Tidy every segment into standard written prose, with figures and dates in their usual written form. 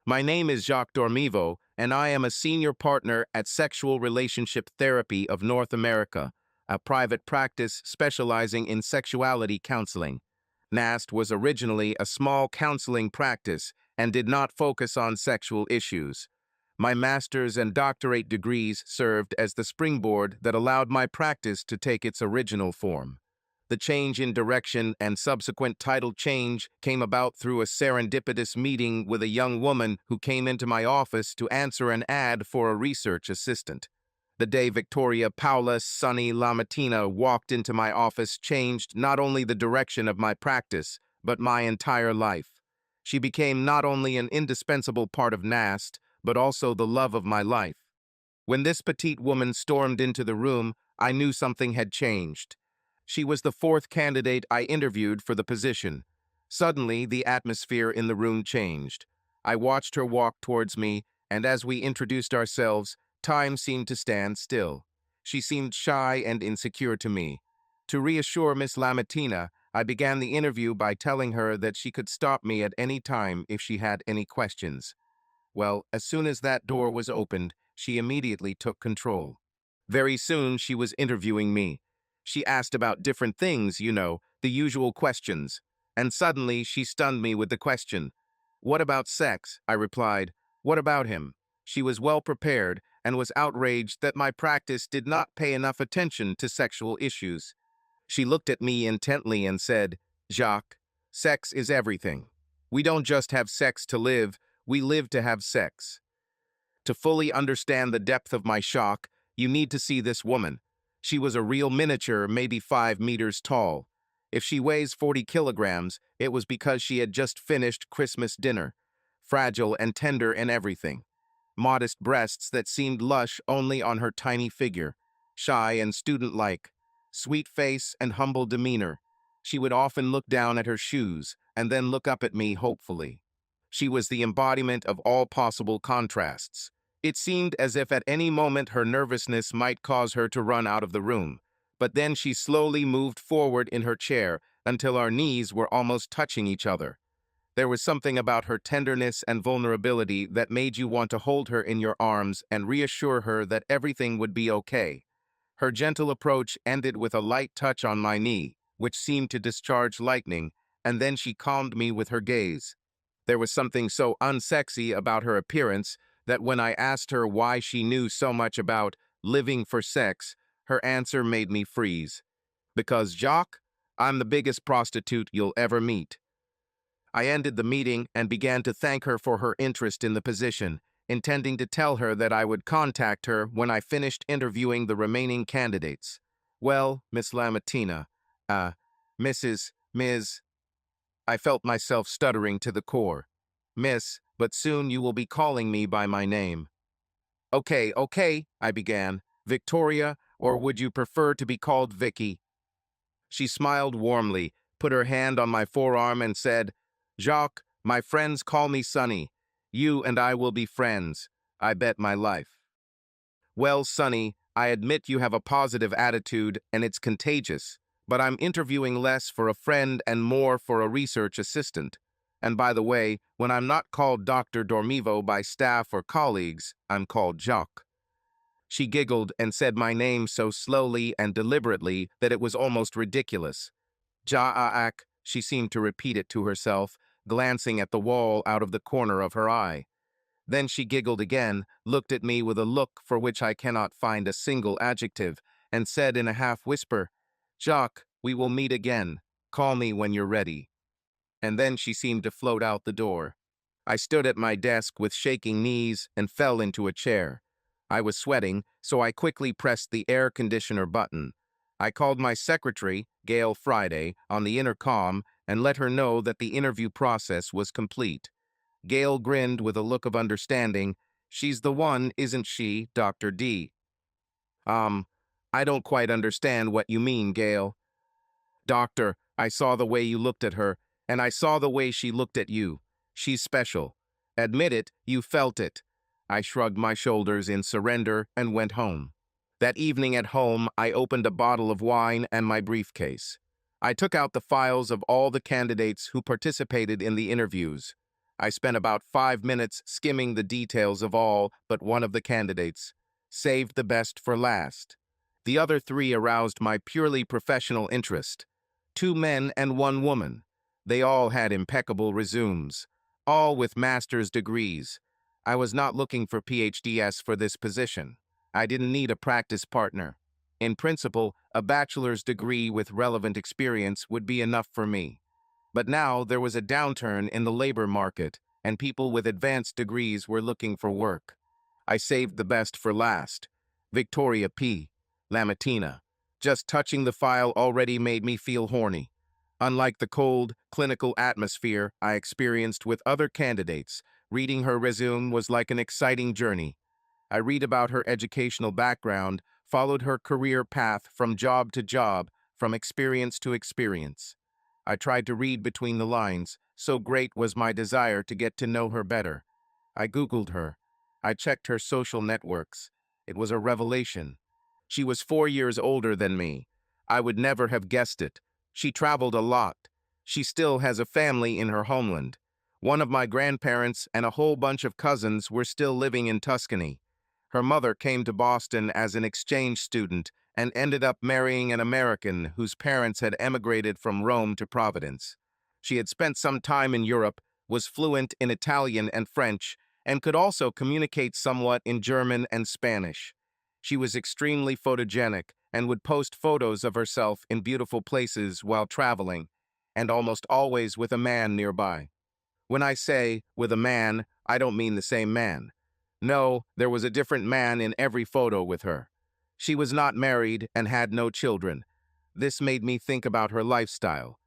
My name is DormayVoo, and I am a senior partner at Sexual Relationship Therapy of North America, a private practice specializing in sexuality counseling. NAST was originally a small counseling practice and did not focus on sexual issues. My master's and doctorate degrees served as the springboard that allowed my practice to take its original form. The change in direction and subsequent title change came about through a serendipitous meeting with a young woman who came into my office to answer an ad for a research assistant. The day Victoria Paula Sunnie LaMatina walked into my office changed not only the direction of my practice, but my entire life. She became not only an indispensable part of NAST, but also the love of my life. When this petite woman stormed into the room, I knew something had changed. She was the fourth candidate I interviewed for the position. Suddenly, the atmosphere in the room changed. I watched her walk towards me, and as we introduced ourselves, time seemed to stand still. She seemed shy and insecure to me. To reassure Miss LaMatina, I began the interview by telling her that she could stop me at any time if she had any questions. Well, as soon as that door was opened, she immediately took control. Very soon, she was interviewing me. She asked about different things, the usual questions. And suddenly, she stunned me with the question, "What about sex?" I replied, "What about him?" She was well prepared and was outraged that my practice did not pay enough attention to sexual issues. She looked at me intently and said, "Jacques, sex is everything. We don't just have sex to live, we live to have sex." To fully understand the depth of my shock, you need to see this woman. She was a real miniature, maybe 5 meters tall. If she weighs 40 kilograms, it was because she had just finished Christmas dinner. Fragile and tender in everything. Modest breasts that seemed lush only on her tiny figure. Shy and student-like. Sweet face and humble demeanor. She would often look down at her shoes and then look up at me hopefully. She was the embodiment of all possible contrasts. It seemed as if at any moment her nervousness might cause her to run out of the room. But then she slowly moved forward in her chair until our knees were almost touching each other. There was something about her tenderness and vulnerability that made you want to hold her in your arms and reassure her that everything would be okay. Her gentle approach ended with a light touch on my knee, which seemed to discharge lightning, and then she calmed me with her gaze. There was something so unsexy about her appearance that when I asked her why she knew so much about living for sex, her answer made me freeze. "Because, Jacques, I'm the biggest prostitute you'll ever meet." I ended the meeting and began to thank her for her interest in the position, intending to tell her that I would contact her when I finished interviewing the remaining candidates. "Well, Miss LaMatina, Ms. I felt myself stuttering to the core. "Miss, but soon you will be calling me by my name." Okay, I began. "Victoria, or would you prefer to be called Vicky?" She smiled warmly, put her hand on my forearm and said, "Jacques, my friends call me Sunnie. You and I will be friends. I bet my life." "Well, Sunnie, I admit you have a positive attitude and it's contagious, but I'm interviewing less for a friend and more for a research assistant. And by the way, when I'm not called Dr. DormayVoo by staff or colleagues, I'm called Jacques." She giggled and said my name so slowly and deliberately that it was almost ridiculous. "Ja'ak," she seemed to repeat it to herself, glancing at the wall out of the corner of her eye. Then she giggled again, looked at me with a look for which I cannot find a single adjective, and said in a half-whisper, "Jacques, we will meet again. Call me when you're ready." And then she seemed to float out the door. I stood at my desk with shaking knees and fell into a chair. I was sweating, so I quickly pressed the air conditioner button. I called my secretary, Gail Friday, on the intercom and let her know that the interview process was complete. Gail grinned with a look of understanding. "She's the one, isn't she, Dr. D?" Um, I don't quite understand what you mean, Gail." "Doctor, I saw the way you looked at her, and I saw the way she looked at you. She's special. Admit it, you felt it." I shrugged my shoulders in surrender and went home. That evening at home, I opened a bottle of wine and my briefcase. I took out the files of all the candidates who participated in the interviews. I spent about 5 minutes skimming the details of all but one of the candidates. Saved the best for last. The other three aroused my purely professional interest. 2 men and 1 woman. They all had impeccable resumes, all with master's degrees. I was not looking for PhDs for this position. I didn't need a practice partner. In principle, a bachelor's degree with relevant experience would be enough for me. But now there was a downturn in the labor market, and people with advanced degrees were looking for work. I saved the best for last. Victoria P. LaMatina. Just touching the file already made me feel horny. Unlike the cold, clinical atmosphere I experienced with other candidates, reading her resume was like an exciting journey. I read about her educational background, followed her career path from job to job, from experience to experience. I tried to read between the lines, so great was my desire to get to know her better. I Googled her. I checked her social networks. It was a revelation. She was 4 years older than me. I would never have guessed it. She traveled a lot. She still has a family in her homeland. One of my grandparents and a whole bunch of cousins were still living in Tuscany. Her mother came to Boston as an exchange student and ended up marrying an American whose parents had emigrated from Rome to Providence. She had spent some time in Europe, was fluent in Italian and French, and could also communicate somewhat in German and Spanish. She was extremely photogenic and would post photos of herself in beautiful places while traveling, and almost always with a man nearby. When I say with a man, I don't mean the same man. No, there was a different man in every photo with her. She was not married and had no children. This made me think about her lifestyle.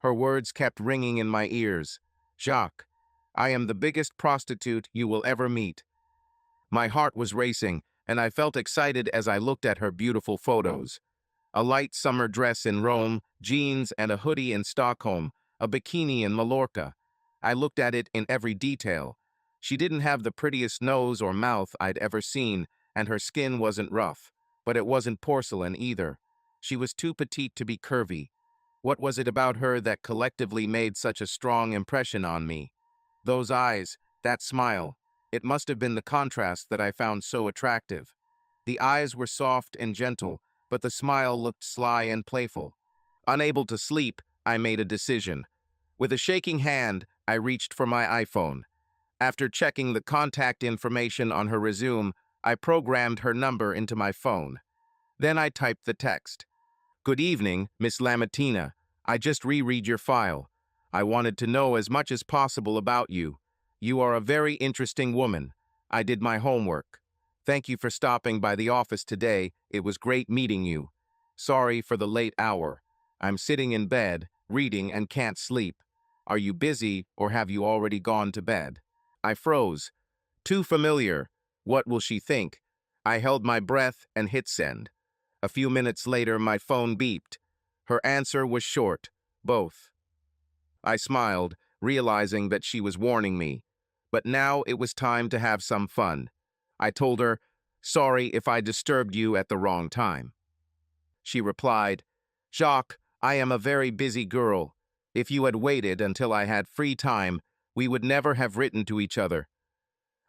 Her words kept ringing in my ears. Jacques, I am the biggest prostitute you will ever meet. My heart was racing, and I felt excited as I looked at her beautiful photos. A light summer dress in Rome, jeans and a hoodie in Stockholm, a bikini in Mallorca. I looked at it in every detail. She didn't have the prettiest nose or mouth I'd ever seen, and her skin wasn't rough, but it wasn't porcelain either. She was too petite to be curvy. What was it about her that collectively made such a strong impression on me? Those eyes, that smile. It must have been the contrast that I found so attractive. The eyes were soft and gentle, but the smile looked sly and playful. Unable to sleep, I made a decision. With a shaking hand, I reached for my iPhone. After checking the contact information on her resume, I programmed her number into my phone. Then I typed the text. Good evening, Miss LaMatina. I just reread your file. I wanted to know as much as possible about you. You are a very interesting woman. I did my homework. Thank you for stopping by the office today. It was great meeting you. Sorry for the late hour. I'm sitting in bed, reading and can't sleep. Are you busy or have you already gone to bed? I froze. Too familiar. What will she think? I held my breath and hit send. A few minutes later, my phone beeped. Her answer was short. Both. I smiled, realizing that she was warning me. But now it was time to have some fun. I told her, sorry if I disturbed you at the wrong time. She replied, Jacques, I am a very busy girl. If you had waited until I had free time, we would never have written to each other.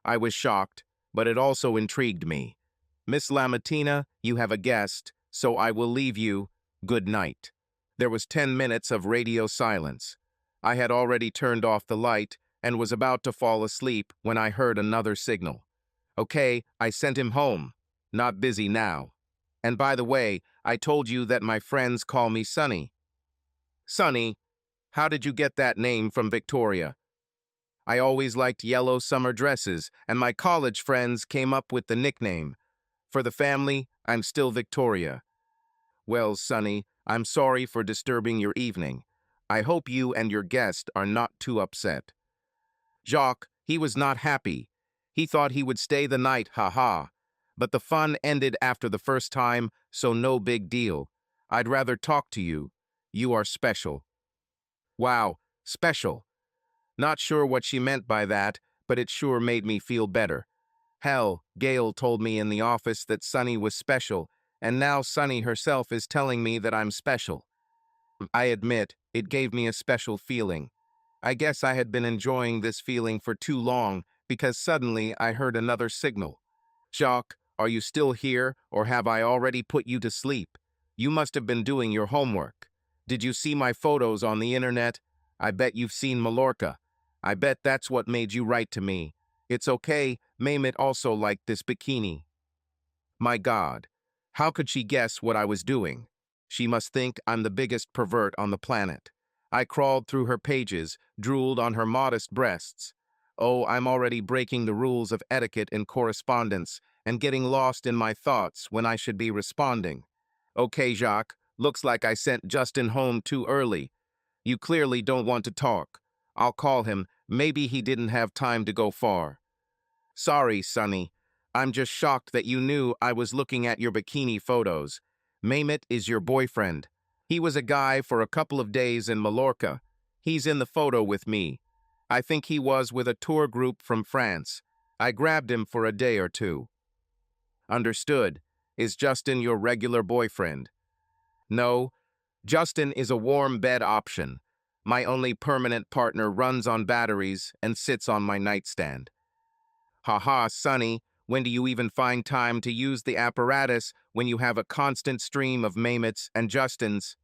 I was shocked, but it also intrigued me. Miss LaMatina, you have a guest, so I will leave you. Good night. There was 10 minutes of radio silence. I had already turned off the light and was about to fall asleep when I heard another signal. Okay, I sent him home. Not busy now. And by the way, I told you that my friends call me Sunnie. Sunnie, how did you get that name from Victoria? I always liked yellow summer dresses, and my college friends came up with the nickname. For the family, I'm still Victoria. Well, Sunnie, I'm sorry for disturbing your evening. I hope you and your guest are not too upset. Jacques, he was not happy. He thought he would stay the night, ha-ha. But the fun ended after the first time, so no big deal. I'd rather talk to you. You are special. Wow, special. Not sure what she meant by that, but it sure made me feel better. Hell, Gail told me in the office that Sunnie was special, and now Sunnie herself is telling me that I'm special. I admit, it gave me a special feeling. I guess I had been enjoying this feeling for too long because suddenly I heard another signal. Jacques, are you still here or have I already put you to sleep? You must have been doing your homework. Did you see my photos on the internet? I bet you've seen Mallorca. I bet that's what made you write to me. It's okay, Mehmet also liked this bikini. My God, how could she guess what I was doing? She must think I'm the biggest pervert on the planet. I crawled through her pages, drooled on her modest breasts. Oh, I'm already breaking the rules of etiquette in correspondence and getting lost in my thoughts when I should be responding. Okay, Jacques, looks like I sent Justin home too early. You clearly don't want to talk. I'll call him. Maybe he didn't have time to go far. Sorry, Sunnie. I'm just shocked that you knew I was looking at your bikini photos. Mehmet is your boyfriend. He was a guy for a couple of days in Mallorca. He's in the photo with me. I think he was with a tour group from France. I grabbed him for a day or two. Understood. Is Justin your regular boyfriend? No, Justin is a warm bed option. My only permanent partner runs on batteries and sits on my nightstand. Haha, Sunnie, when do you even find time to use the apparatus when you have a constant stream of Mehmets and Justins?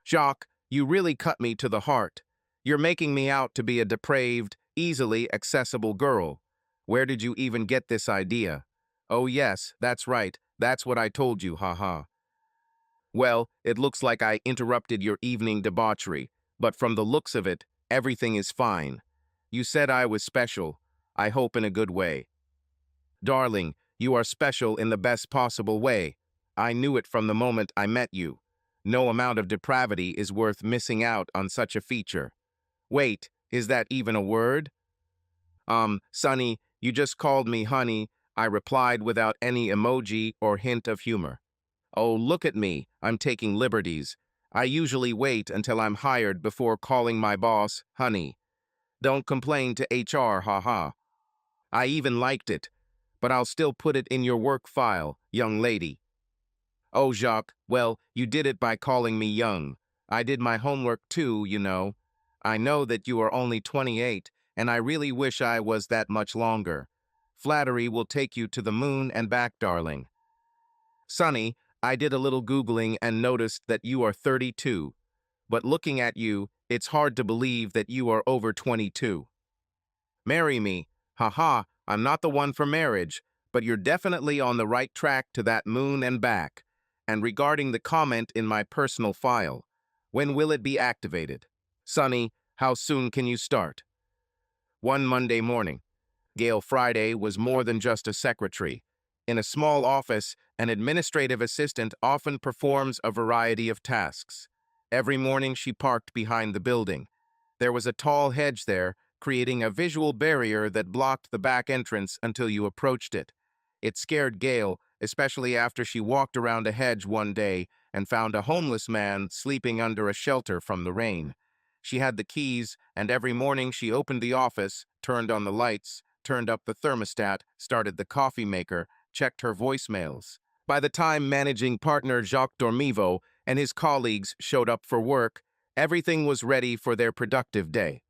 Jacques, you really cut me to the heart. You're making me out to be a depraved, easily accessible girl. Where did you even get this idea? Oh yes, that's right, that's what I told you, haha. Well, it looks like I interrupted your evening debauchery, but from the looks of it, everything is fine. You said I was special, I hope in a good way. Darling, you are special in the best possible way. I knew it from the moment I met you. No amount of depravity is worth missing out on such a feature. Wait, is that even a word? Sunnie, you just called me honey, I replied without any emoji or hint of humor. Oh, look at me, I'm taking liberties. I usually wait until I'm hired before calling my boss honey. Don't complain to HR, haha. I even liked it, but I'll still put it in your work file, young lady. Oh, Jacques, well, you did it by calling me young. I did my homework too, you know. I know that you are only 28, and I really wish I was that much longer. Flattery will take you to the moon and back, darling. Sunnie, I did a little Googling and noticed that you are 32. But looking at you, it's hard to believe that you are over 22. Marry me. Haha, I'm not the one for marriage, but you're definitely on the right track to that moon and back. And regarding the comment in my personal file, when will it be activated? Sunnie, how soon can you start? One Monday morning. Gail Friday was more than just a secretary. In a small office, an administrative assistant often performs a variety of tasks. Every morning she parked behind the building. There was a tall hedge there, creating a visual barrier that blocked the back entrance until you approached it. It scared Gail, especially after she walked around a hedge one day and found a homeless man sleeping under a shelter from the rain. She had the keys, and every morning she opened the office, turned on the lights, turned up the thermostat, started the coffee maker, checked her voicemails. By the time managing partner Jacques DormayVoo and his colleagues showed up for work, everything was ready for their productive day.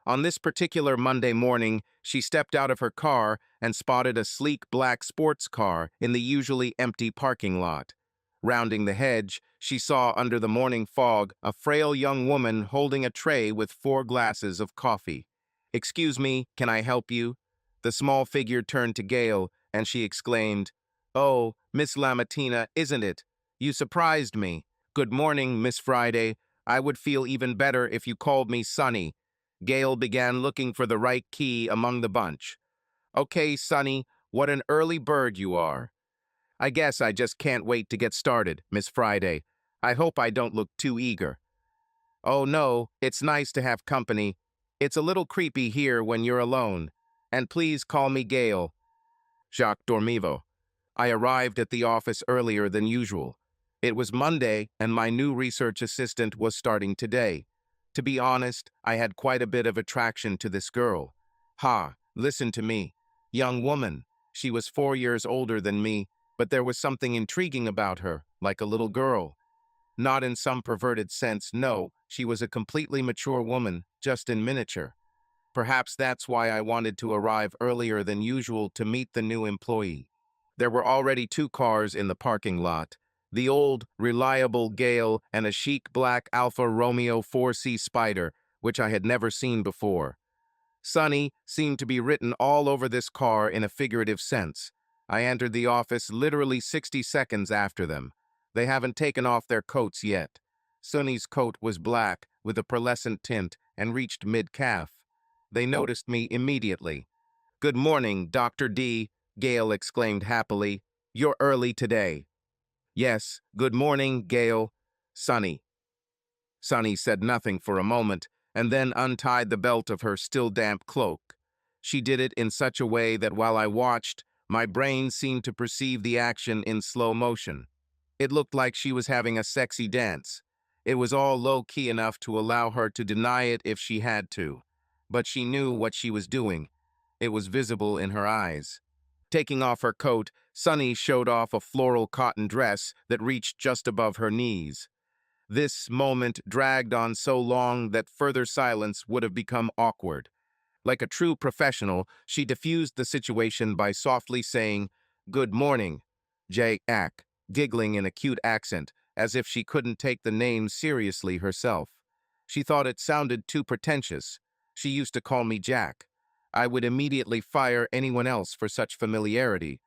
On this particular Monday morning, she stepped out of her car and spotted a sleek black sports car in the usually empty parking lot. Rounding the hedge, she saw under the morning fog a frail young woman holding a tray with 4 glasses of coffee. "Excuse me, can I help you?" The small figure turned to Gail, and she exclaimed, "Oh, Miss LaMatina, isn't it? You surprised me. Good morning, Miss Friday. I would feel even better if you called me Sunnie." Gail began looking for the right key among the bunch. "Okay, Sunnie, what an early bird you are." "I guess I just can't wait to get started, Miss Friday. I hope I don't look too eager." "Oh no, it's nice to have company. It's a little creepy here when you're alone. And please call me Gail." Jacques DormayVoo. I arrived at the office earlier than usual. It was Monday, and my new research assistant was starting today. To be honest, I had quite a bit of attraction to this girl. Listen to me. Young woman. She was 4 years older than me, but there was something intriguing about her, like a little girl. Not in some perverted sense, no, she was a completely mature woman, just in miniature. Perhaps that's why I wanted to arrive earlier than usual to meet the new employee. There were already two cars in the parking lot, the old, reliable Gale and a chic black Alfa Romeo 4C Spider, which I had never seen before. Sunnie seemed to be written all over this car in a figurative sense. I entered the office literally 60 seconds after them. They haven't taken off their coats yet. Sunnie's coat was black with a pearlescent tint and reached mid-calf. They noticed me immediately. "Good morning, Dr. D," Gale exclaimed happily. "You're early today." "Yes, good morning, Gale." "Sunnie." Sunnie said nothing for a moment, and then untied the belt of her still damp cloak. She did it in such a way that while I watched, my brain seemed to perceive the action in slow motion. It looked like she was having a sexy dance. It was all low-key enough to allow her to deny it if she had to. But she knew what she was doing. It was visible in her eyes. Taking off her coat, Sunnie showed off a floral cotton dress that reached just above her knees. This moment dragged on so long that further silence would have become awkward. Like a true professional, she diffused the situation by softly saying, "Good morning, Jack," giggling in a cute accent, as if she couldn't take the name seriously herself. She thought it sounded too pretentious. She used to call me Jack. I would immediately fire anyone else for such familiarity.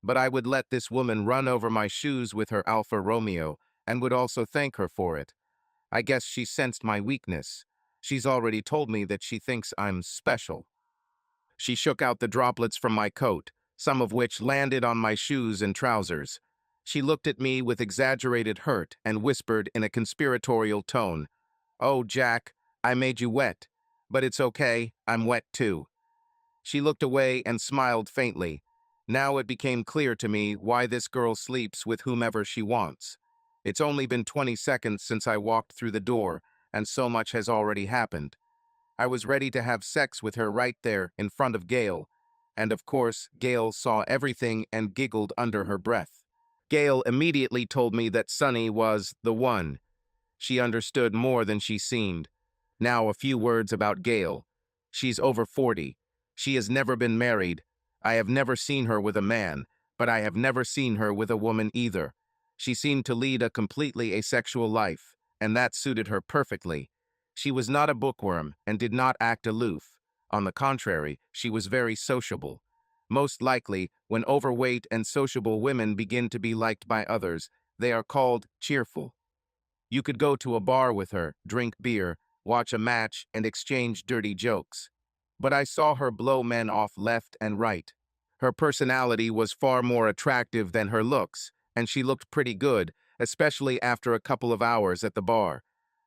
But I would let this woman run over my shoes with her Alfa Romeo, and would also thank her for it. I guess she sensed my weakness. She's already told me that she thinks I'm special. She shook out the droplets from my coat, some of which landed on my shoes and trousers. She looked at me with exaggerated hurt and whispered in a conspiratorial tone, "Oh, Jack, I made you wet. But it's okay, I'm wet too." She looked away and smiled faintly. Now it became clear to me why this girl sleeps with whomever she wants. It's only been 20 seconds since I walked through the door, and so much has already happened. I was ready to have sex with her right there in front of Gale, and of course, Gale saw everything and giggled under her breath. Gale immediately told me that Sunnie was the one. She understood more than she seemed. Now a few words about Gale. She's over 40. She has never been married. I have never seen her with a man, but I have never seen her with a woman either. She seemed to lead a completely asexual life, and that suited her perfectly. She was not a bookworm and did not act aloof. On the contrary, she was very sociable. Most likely, when overweight and sociable women begin to be liked by others, they are called cheerful. You could go to a bar with her, drink beer, watch a match, and exchange dirty jokes. But I saw her blow men off left and right. Her personality was far more attractive than her looks, and she looked pretty good, especially after a couple of hours at the bar.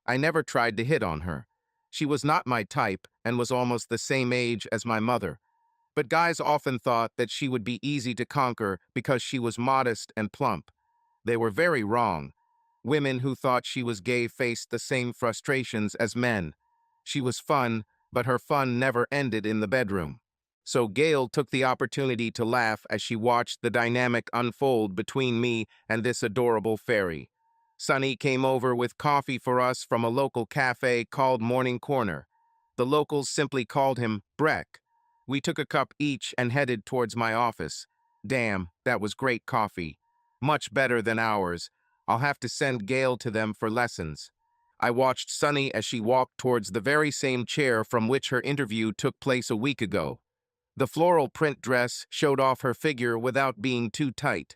I never tried to hit on her. She was not my type and was almost the same age as my mother. But guys often thought that she would be easy to conquer because she was modest and plump. They were very wrong. Women who thought she was gay faced the same frustrations as men. She was fun, but her fun never ended in the bedroom. So Gale took the opportunity to laugh as she watched the dynamic unfold between me and this adorable fairy. Sunnie came over with coffee for us from a local cafe called Morning Corner. The locals simply called him Breck. We took a cup each and headed towards my office. Damn, that was great coffee. Much better than ours. I'll have to send Gale to them for lessons. I watched Sunnie as she walked towards the very same chair from which her interview took place a week ago. The floral print dress showed off her figure without being too tight.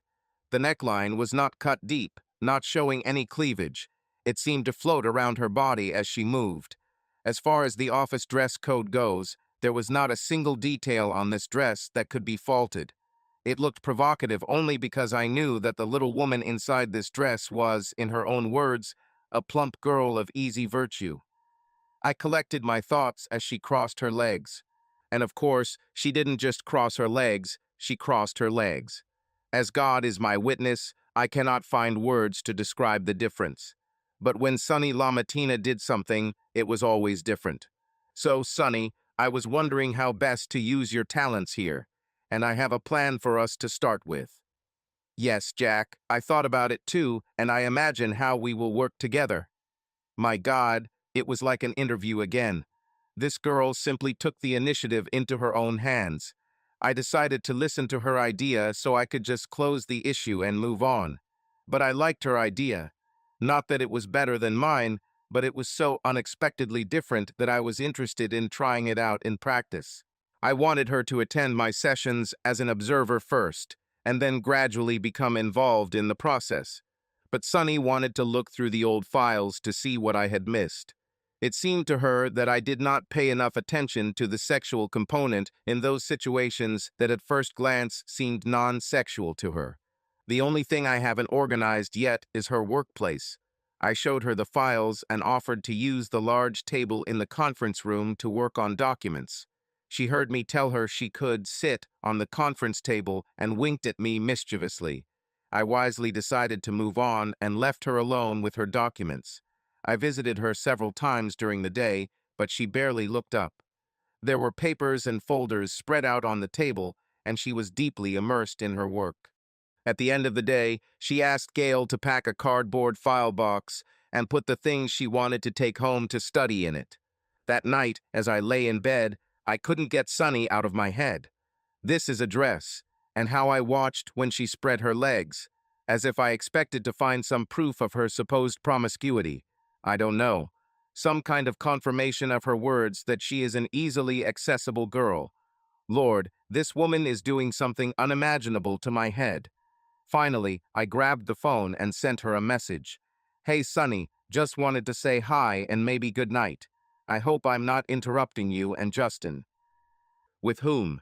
The neckline was not cut deep, not showing any cleavage. It seemed to float around her body as she moved. As far as the office dress code goes, there was not a single detail on this dress that could be faulted. It looked provocative only because I knew that the little woman inside this dress was, in her own words, a plump girl of easy virtue. I collected my thoughts as she crossed her legs. And of course, she didn't just cross her legs, she crossed her legs. As God is my witness, I cannot find words to describe the difference. But when Sunnie LaMatina did something, it was always different. So, Sunnie, I was wondering how best to use your talents here, and I have a plan for us to start with. Yes, Jack, I thought about it too, and I imagine how we will work together. My God, it was like an interview again. This girl simply took the initiative into her own hands. I decided to listen to her idea so I could just close the issue and move on. But I liked her idea. Not that it was better than mine, but it was so unexpectedly different that I was interested in trying it out in practice. I wanted her to attend my sessions as an observer first, and then gradually become involved in the process. But Sunnie wanted to look through the old files to see what I had missed. It seemed to her that I did not pay enough attention to the sexual component in those situations that at first glance seemed non-sexual to her. The only thing I haven't organized yet is her workplace. I showed her the files and offered to use the large table in the conference room to work on documents. She heard me tell her she could sit on the conference table and winked at me mischievously. I wisely decided to move on and left her alone with her documents. I visited her several times during the day, but she barely looked up. There were papers and folders spread out on the table, and she was deeply immersed in her work. At the end of the day, she asked Gail to pack a cardboard file box and put the things she wanted to take home to study in it. That night, as I lay in bed, I couldn't get Sunnie out of my head. This is a dress, and how I watched when she spread her legs, as if I expected to find some proof of her supposed promiscuity. I don't know. Some kind of confirmation of her words that she is an easily accessible girl. Lord, this woman is doing something unimaginable to my head. Finally, I grabbed the phone and sent her a message. Hey, Sunnie, just wanted to say hi and maybe good night. I hope I'm not interrupting you and Justin. With whom?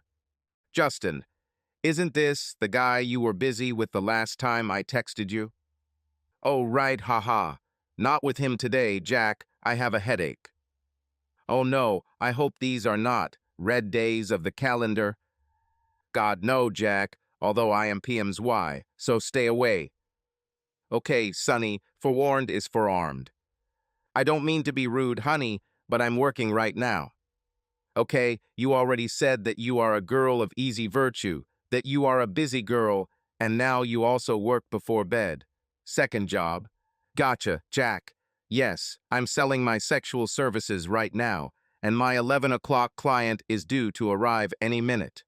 Justin. Isn't this the guy you were busy with the last time I texted you? Oh, right, haha. Not with him today, Jack. I have a headache. Oh no, I hope these are not red days of the calendar. God, no, Jack, although I am PM's Y, so stay away. Okay, Sunnie, forewarned is forearmed. I don't mean to be rude, honey, but I'm working right now. Okay, you already said that you are a girl of easy virtue, that you are a busy girl, and now you also work before bed. Second job. Gotcha, Jack. Yes, I'm selling my sexual services right now, and my 11 o'clock client is due to arrive any minute.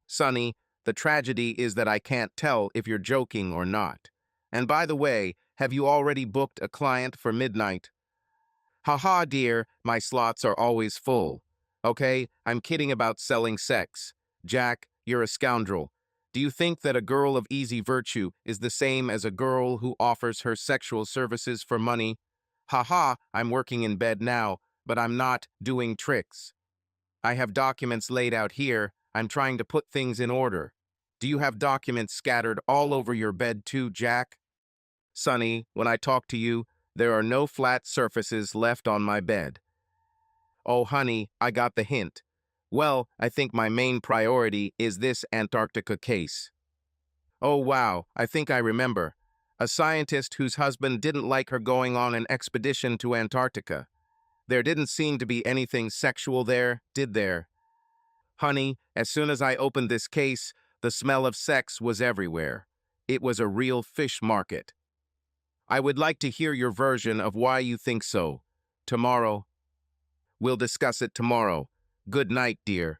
Sunnie, the tragedy is that I can't tell if you're joking or not. And by the way, have you already booked a client for midnight? Haha, dear, my slots are always full. Okay, I'm kidding about selling sex. Jack, you're a scoundrel. Do you think that a girl of easy virtue is the same as a girl who offers her sexual services for money? Haha, I'm working in bed now, but I'm not doing tricks. I have documents laid out here. I'm trying to put things in order. Do you have documents scattered all over your bed too, Jack? Sunnie, when I talk to you, there are no flat surfaces left on my bed. Oh, honey, I got the hint. Well, I think my main priority is this Antarctica case. Oh, wow, I think I remember. A scientist whose husband didn't like her going on an expedition to Antarctica. There didn't seem to be anything sexual there, did there? Honey, as soon as I opened this case, the smell of sex was everywhere. It was a real fish market. I would like to hear your version of why you think so. Tomorrow. We'll discuss it tomorrow. Good night, dear.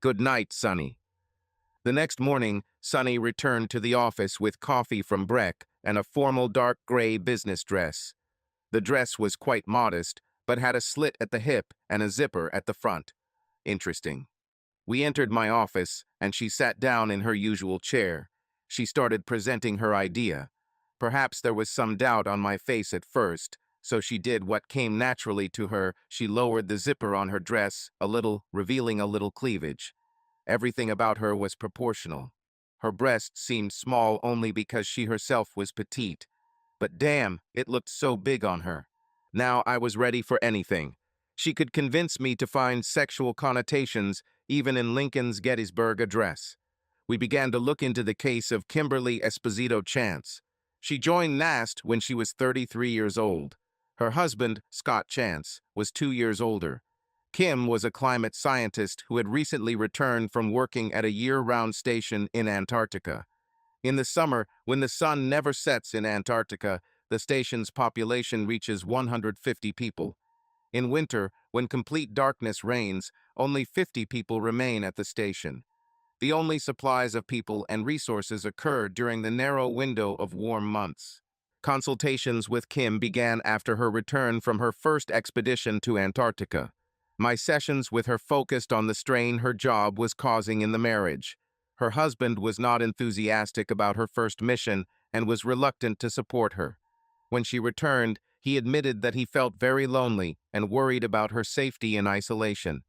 Good night, Sunnie. The next morning, Sunnie returned to the office with coffee from Breck and a formal dark gray business dress. The dress was quite modest, but had a slit at the hip and a zipper at the front. Interesting. We entered my office, and she sat down in her usual chair. She started presenting her idea. Perhaps there was some doubt on my face at first, so she did what came naturally to her. She lowered the zipper on her dress a little, revealing a little cleavage. Everything about her was proportional. Her breast seemed small only because she herself was petite. But damn, it looked so big on her. Now I was ready for anything. She could convince me to find sexual connotations even in Lincoln's Gettysburg Address. We began to look into the case of Kimberly Esposito Chance. She joined NAST when she was 33 years old. Her husband, Scott Chance, was 2 years older. Kim was a climate scientist who had recently returned from working at a year-round station in Antarctica. In the summer, when the sun never sets in Antarctica, the station's population reaches 150 people. In winter, when complete darkness reigns, only 50 people remain at the station. The only supplies of people and resources occur during the narrow window of warm months. Consultations with Kim began after her return from her first expedition to Antarctica. My sessions with her focused on the strain her job was causing in the marriage. Her husband was not enthusiastic about her first mission and was reluctant to support her. When she returned, he admitted that he felt very lonely and worried about her safety in isolation.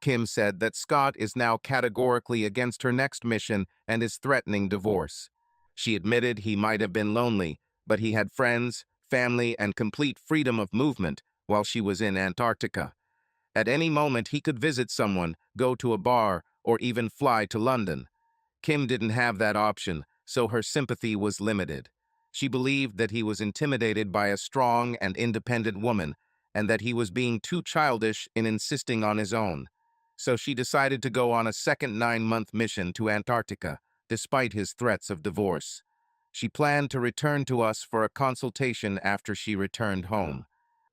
Kim said that Scott is now categorically against her next mission and is threatening divorce. She admitted he might have been lonely, but he had friends, family, and complete freedom of movement while she was in Antarctica. At any moment, he could visit someone, go to a bar, or even fly to London. Kim didn't have that option, so her sympathy was limited. She believed that he was intimidated by a strong and independent woman, and that he was being too childish in insisting on his own. So she decided to go on a second 9-month mission to Antarctica, despite his threats of divorce. She planned to return to us for a consultation after she returned home.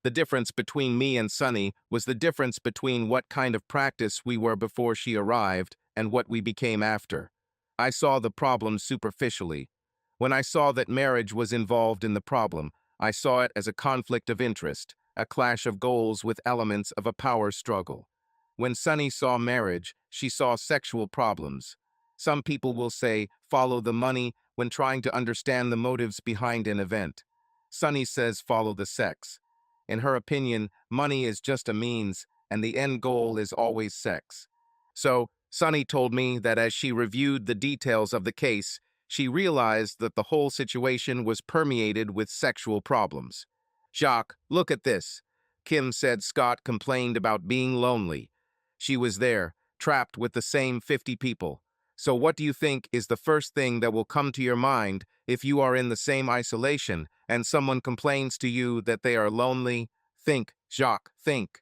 The difference between me and Sunnie was the difference between what kind of practice we were before she arrived and what we became after. I saw the problem superficially. When I saw that marriage was involved in the problem, I saw it as a conflict of interest, a clash of goals with elements of a power struggle. When Sunnie saw marriage, she saw sexual problems. Some people will say, follow the money when trying to understand the motives behind an event. Sunnie says, follow the sex. In her opinion, money is just a means, and the end goal is always sex. So, Sunnie told me that as she reviewed the details of the case, she realized that the whole situation was permeated with sexual problems. Jacques, look at this. Kim said Scott complained about being lonely. She was there, trapped with the same 50 people. So what do you think is the first thing that will come to your mind if you are in the same isolation and someone complains to you that they are lonely? Think, Jacques, think.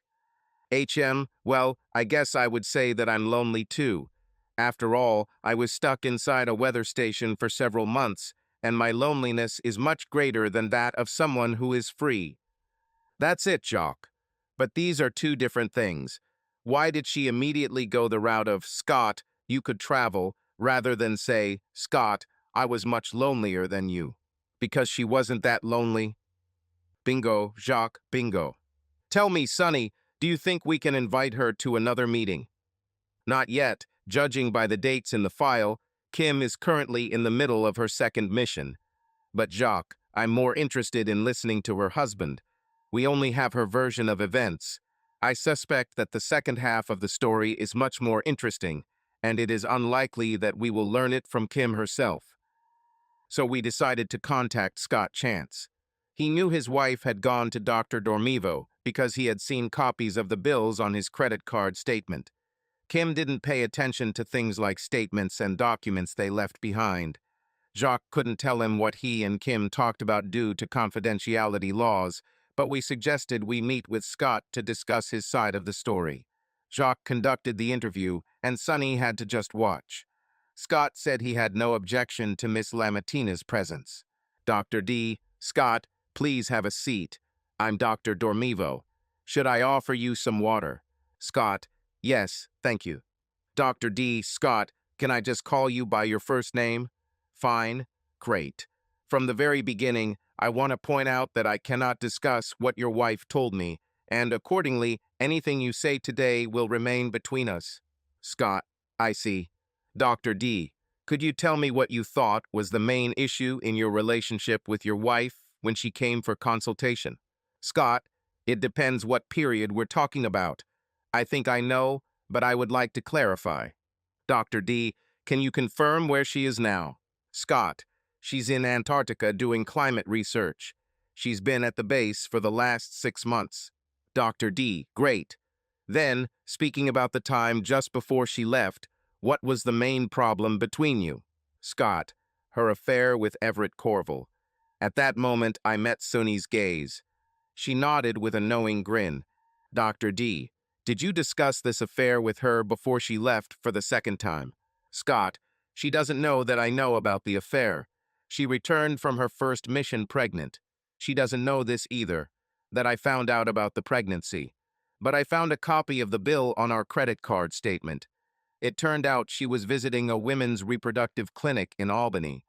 Well, I guess I would say that I'm lonely too. After all, I was stuck inside a weather station for several months, and my loneliness is much greater than that of someone who is free. That's it, Jacques. But these are two different things. Why did she immediately go the route of, Scott, you could travel, rather than say, Scott, I was much lonelier than you? Because she wasn't that lonely? Bingo, Jacques, bingo. Tell me, Sunnie, do you think we can invite her to another meeting? Not yet. Judging by the dates in the file, Kim is currently in the middle of her second mission. But Jacques, I'm more interested in listening to her husband. We only have her version of events. I suspect that the second half of the story is much more interesting, and it is unlikely that we will learn it from Kim herself. So we decided to contact Scott Chance. He knew his wife had gone to Dr. DormayVoo because he had seen copies of the bills on his credit card statement. Kim didn't pay attention to things like statements and documents they left behind. Jacques couldn't tell him what he and Kim talked about due to confidentiality laws, but we suggested we meet with Scott to discuss his side of the story. Jacques conducted the interview, and Sunnie had to just watch. Scott said he had no objection to Miss LaMatina's presence. Dr. D, Scott, please have a seat. I'm Dr. DormayVoo. Should I offer you some water? Scott, yes, thank you. Dr. D, Scott, can I just call you by your first name? Fine, great. From the very beginning, I want to point out that I cannot discuss what your wife told me, and accordingly, anything you say today will remain between us. Scott, I see. Dr. D, could you tell me what you thought was the main issue in your relationship with your wife when she came for consultation? Scott, it depends what period we're talking about. I think I know, but I would like to clarify. Dr. D, can you confirm where she is now? Scott, she's in Antarctica doing climate research. She's been at the base for the last 6 months. Dr. D, great. Then, speaking about the time just before she left, what was the main problem between you? Scott, her affair with Everett Corville. At that moment, I met Sunnie's gaze. She nodded with a knowing grin. Dr. D, did you discuss this affair with her before she left for the second time? Scott, She doesn't know that I know about the affair. She returned from her first mission pregnant. She doesn't know this either, that I found out about the pregnancy. But I found a copy of the bill on our credit card statement. It turned out she was visiting a women's reproductive clinic in Albany.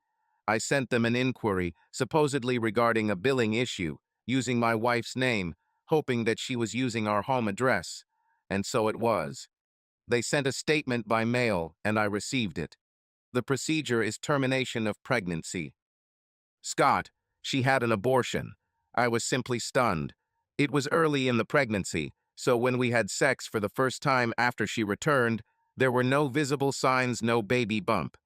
I sent them an inquiry, supposedly regarding a billing issue, using my wife's name, hoping that she was using our home address. And so it was. They sent a statement by mail, and I received it. The procedure is termination of pregnancy. Scott, she had an abortion. I was simply stunned. It was early in the pregnancy, so when we had sex for the first time after she returned, there were no visible signs, no baby bump.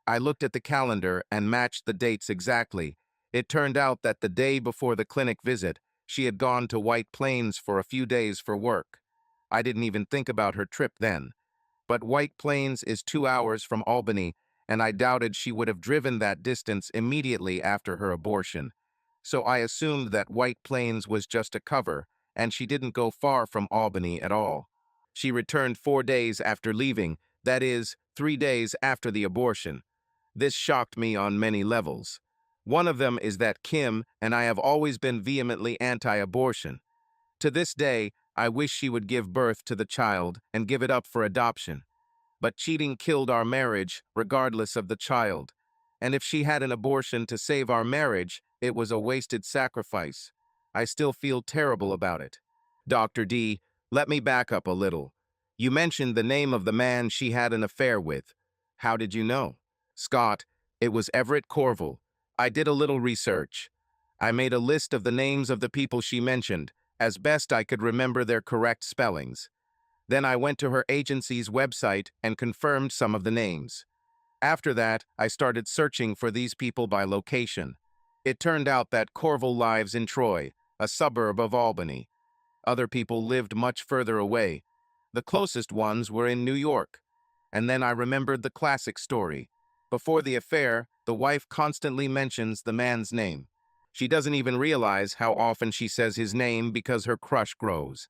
I looked at the calendar and matched the dates exactly. It turned out that the day before the clinic visit, she had gone to White Plains for a few days for work. I didn't even think about her trip then. But White Plains is 2 hours from Albany, and I doubted she would have driven that distance immediately after her abortion. So I assumed that White Plains was just a cover, and she didn't go far from Albany at all. She returned 4 days after leaving, that is, 3 days after the abortion. This shocked me on many levels. One of them is that Kim and I have always been vehemently anti-abortion. To this day, I wish she would give birth to the child and give it up for adoption. But cheating killed our marriage, regardless of the child. And if she had an abortion to save our marriage, it was a wasted sacrifice. I still feel terrible about it. Dr. D, let me back up a little. You mentioned the name of the man she had an affair with. How did you know? Scott, it was Everett Corville. I did a little research. I made a list of the names of the people she mentioned, as best I could remember their correct spellings. Then I went to her agency's website and confirmed some of the names. After that, I started searching for these people by location. It turned out that Corville lives in Troy, a suburb of Albany. Other people lived much further away. The closest ones were in New York. And then I remembered the classic story. Before the affair, the wife constantly mentions the man's name. She doesn't even realize how often she says his name because her crush grows.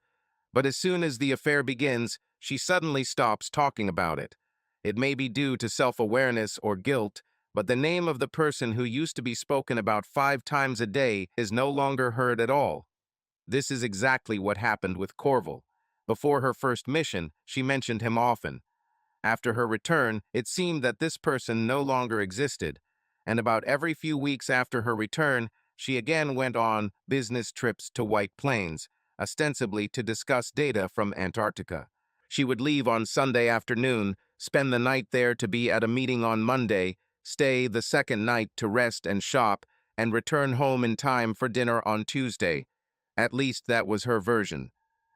But as soon as the affair begins, she suddenly stops talking about it. It may be due to self-awareness or guilt, but the name of the person who used to be spoken about 5 times a day is no longer heard at all. This is exactly what happened with Corville. Before her first mission, she mentioned him often. After her return, it seemed that this person no longer existed, and about every few weeks after her return, she again went on business trips to White Plains, ostensibly to discuss data from Antarctica. She would leave on Sunday afternoon, spend the night there to be at a meeting on Monday, stay the second night to rest and shop, and return home in time for dinner on Tuesday. At least that was her version.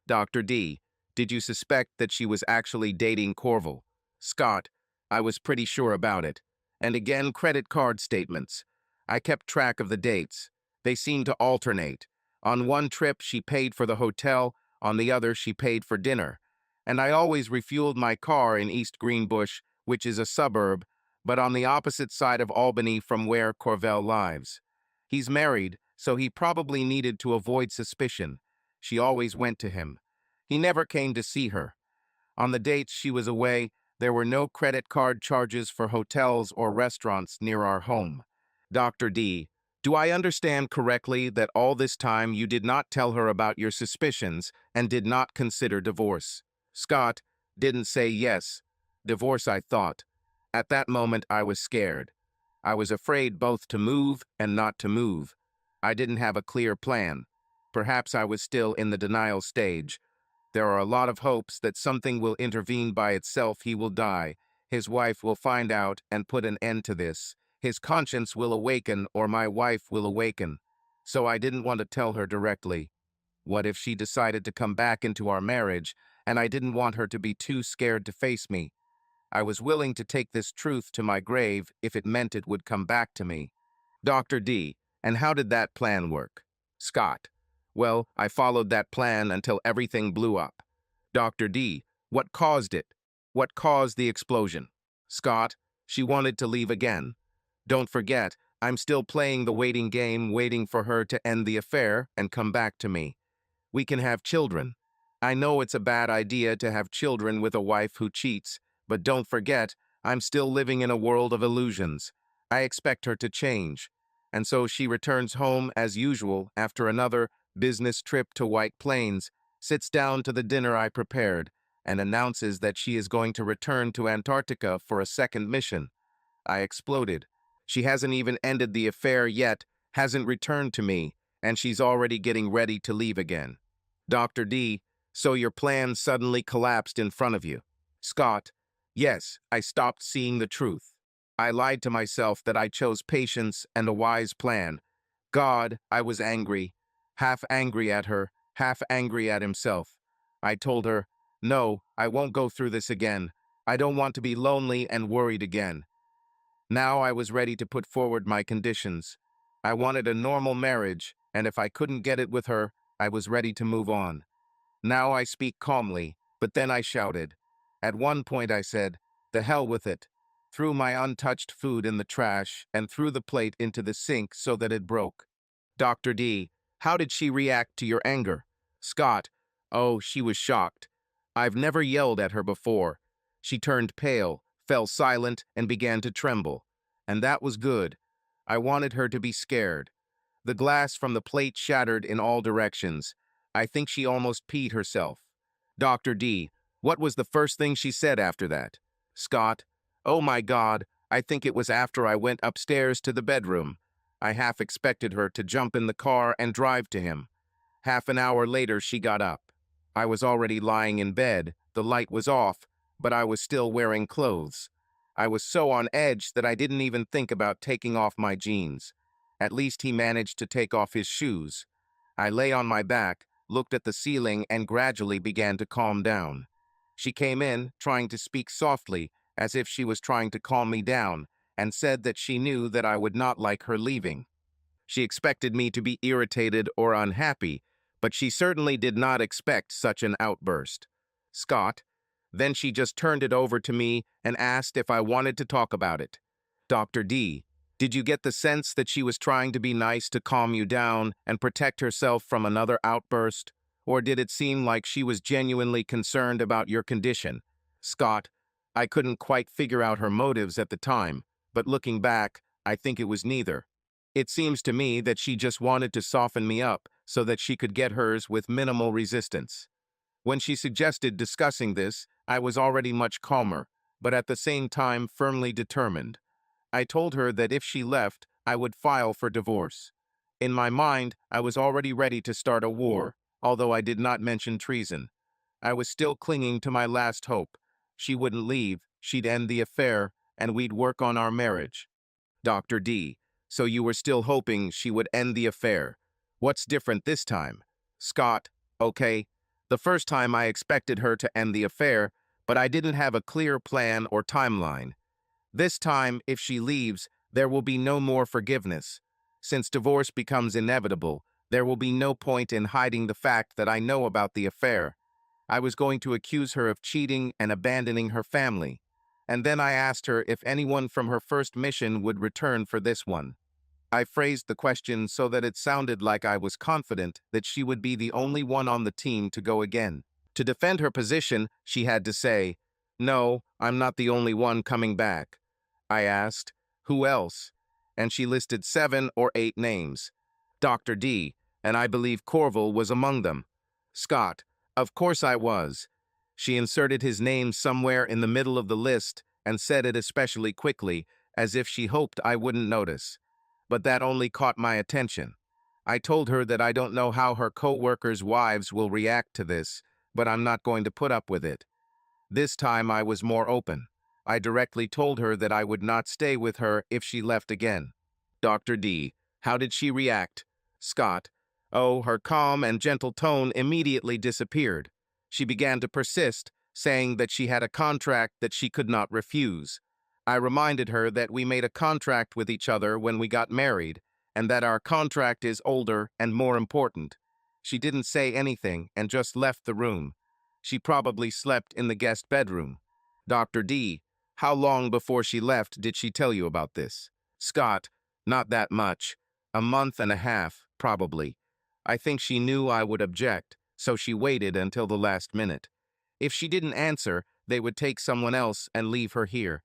Dr. D, did you suspect that she was actually dating Corville? Scott, I was pretty sure about it. And again, credit card statements. I kept track of the dates. They seemed to alternate. On one trip, she paid for the hotel. On the other, she paid for dinner. And I always refueled my car in East Greenbush, which is a suburb, but on the opposite side of Albany from where Corville lives. He's married, so he probably needed to avoid suspicion. She always went to him. He never came to see her. On the dates she was away, there were no credit card charges for hotels or restaurants near our home. Dr. D, do I understand correctly that all this time you did not tell her about your suspicions and did not consider divorce? Scott, didn't say yes. Divorce, I thought. At that moment, I was scared. I was afraid both to move and not to move. I didn't have a clear plan. Perhaps I was still in the denial stage. There are a lot of hopes that something will intervene by itself. He will die. His wife will find out and put an end to this. His conscience will awaken, or my wife will awaken. So I didn't want to tell her directly. What if she decided to come back into our marriage, and I didn't want her to be too scared to face me? I was willing to take this truth to my grave if it meant it would come back to me. Dr. D, and how did that plan work? Scott, well, I followed that plan until everything blew up. Dr. D, what caused it? What caused the explosion? Scott, she wanted to leave again. Don't forget, I'm still playing the waiting game, waiting for her to end the affair and come back to me. We can have children. I know it's a bad idea to have children with a wife who cheats, but don't forget, I'm still living in a world of illusions. I expect her to change. And so she returns home as usual after another business trip to White Plains, sits down to the dinner I prepared, and announces that she is going to return to Antarctica for a second mission. I exploded. She hasn't even ended the affair yet, hasn't returned to me, and she's already getting ready to leave again. Dr. D, so your plan suddenly collapsed in front of you. Scott, yes, I stopped seeing the truth. I lied to myself that I chose patience and a wise plan. God, I was angry, half angry at her, half angry at himself. I told her, no, I won't go through this again. I don't want to be lonely and worried again. Now I was ready to put forward my conditions. I wanted a normal marriage, and if I couldn't get it with her, I was ready to move on. Now I speak calmly, but then I shouted. At one point I said, "The hell with it," threw my untouched food in the trash and threw the plate into the sink so that it broke. Dr. D, how did she react to your anger? Scott, oh, she was shocked. I've never yelled at her before. She turned pale, fell silent, and began to tremble. And that was good. I wanted her to be scared. The glass from the plate shattered in all directions. I think she almost peed herself. Dr. D, what was the first thing she said after that? Scott, oh my God, I think it was after I went upstairs to the bedroom. I half expected her to jump in the car and drive to him. Half an hour later, she got up. I was already lying in bed, the light was off, but I was still wearing clothes. I was so on edge that I didn't even think about taking off my jeans. At least he managed to take off his shoes. I lay on my back, looked at the ceiling, and gradually began to calm down. She came in, trying to speak softly, as if she was trying to calm me down, and said that she knew that I would not like her leaving. She expected me to be irritated or unhappy, but she certainly did not expect such an outburst. Scott, then she just turned it over to me and asked if I wanted to talk about it. Dr. D, did you get the sense that she was trying to be nice to calm you down and protect herself from another outburst? Or did it seem like she was genuinely concerned about your condition? Scott, I couldn't quite figure out her motives at the time, but looking back, I think it was neither. It seems to me that she just wanted to soften me up so that she could get hers with minimal resistance. When she suggested discussing this, I was already much calmer, but at the same time firmly determined. I told her that if she left, I would file for divorce. In my mind, I was already ready to start a war, although I did not mention treason. I was still clinging to my last hope. She wouldn't leave, she'd end the affair, and we'd work on our marriage. Dr. D, so you were still hoping she would end the affair. What's different this time? Scott, okay. The first time I expected her to end the affair, but I didn't have a clear plan or timeline. This time, if she leaves, there will be no more forgiveness. Since divorce becomes inevitable, there will be no point in hiding the fact that I know about the affair. I was going to accuse her of cheating and abandoning her family. And then I asked her if anyone from her first mission would return for this one. I phrased the question so that it sounded like I was confident that she would be the only one on the team to go again. To defend her position, she had to say, "No, I'm not the only one coming back." I asked, "Who else?" And she listed 7 or 8 names. Dr. D, and I believe Corville was among them. Scott, of course I was. She inserted his name somewhere in the middle of the list and said it especially quickly, as if she hoped I wouldn't notice. But that only caught my attention. I told her that I don't know how her co-workers' wives will react to this, but I'm not going to put up with it. This time I was more open. I directly told her that I would not stay with her if she left again. Dr. D, how did she react? Scott, oh, her calm and gentle tone immediately disappeared. She began to persist, saying that she had a contract that she could not refuse. I reminded her that we made a contract with each other when we got married, and that our contract is older and more important. She didn't say anything and just left the room. She probably slept in the guest bedroom. Dr. D, how long before she left did she tell you about this? Scott, not that much. A month and a half, probably. I think she knew I would object, so she waited until the last minute. If she didn't answer, they would take someone else and leave her here.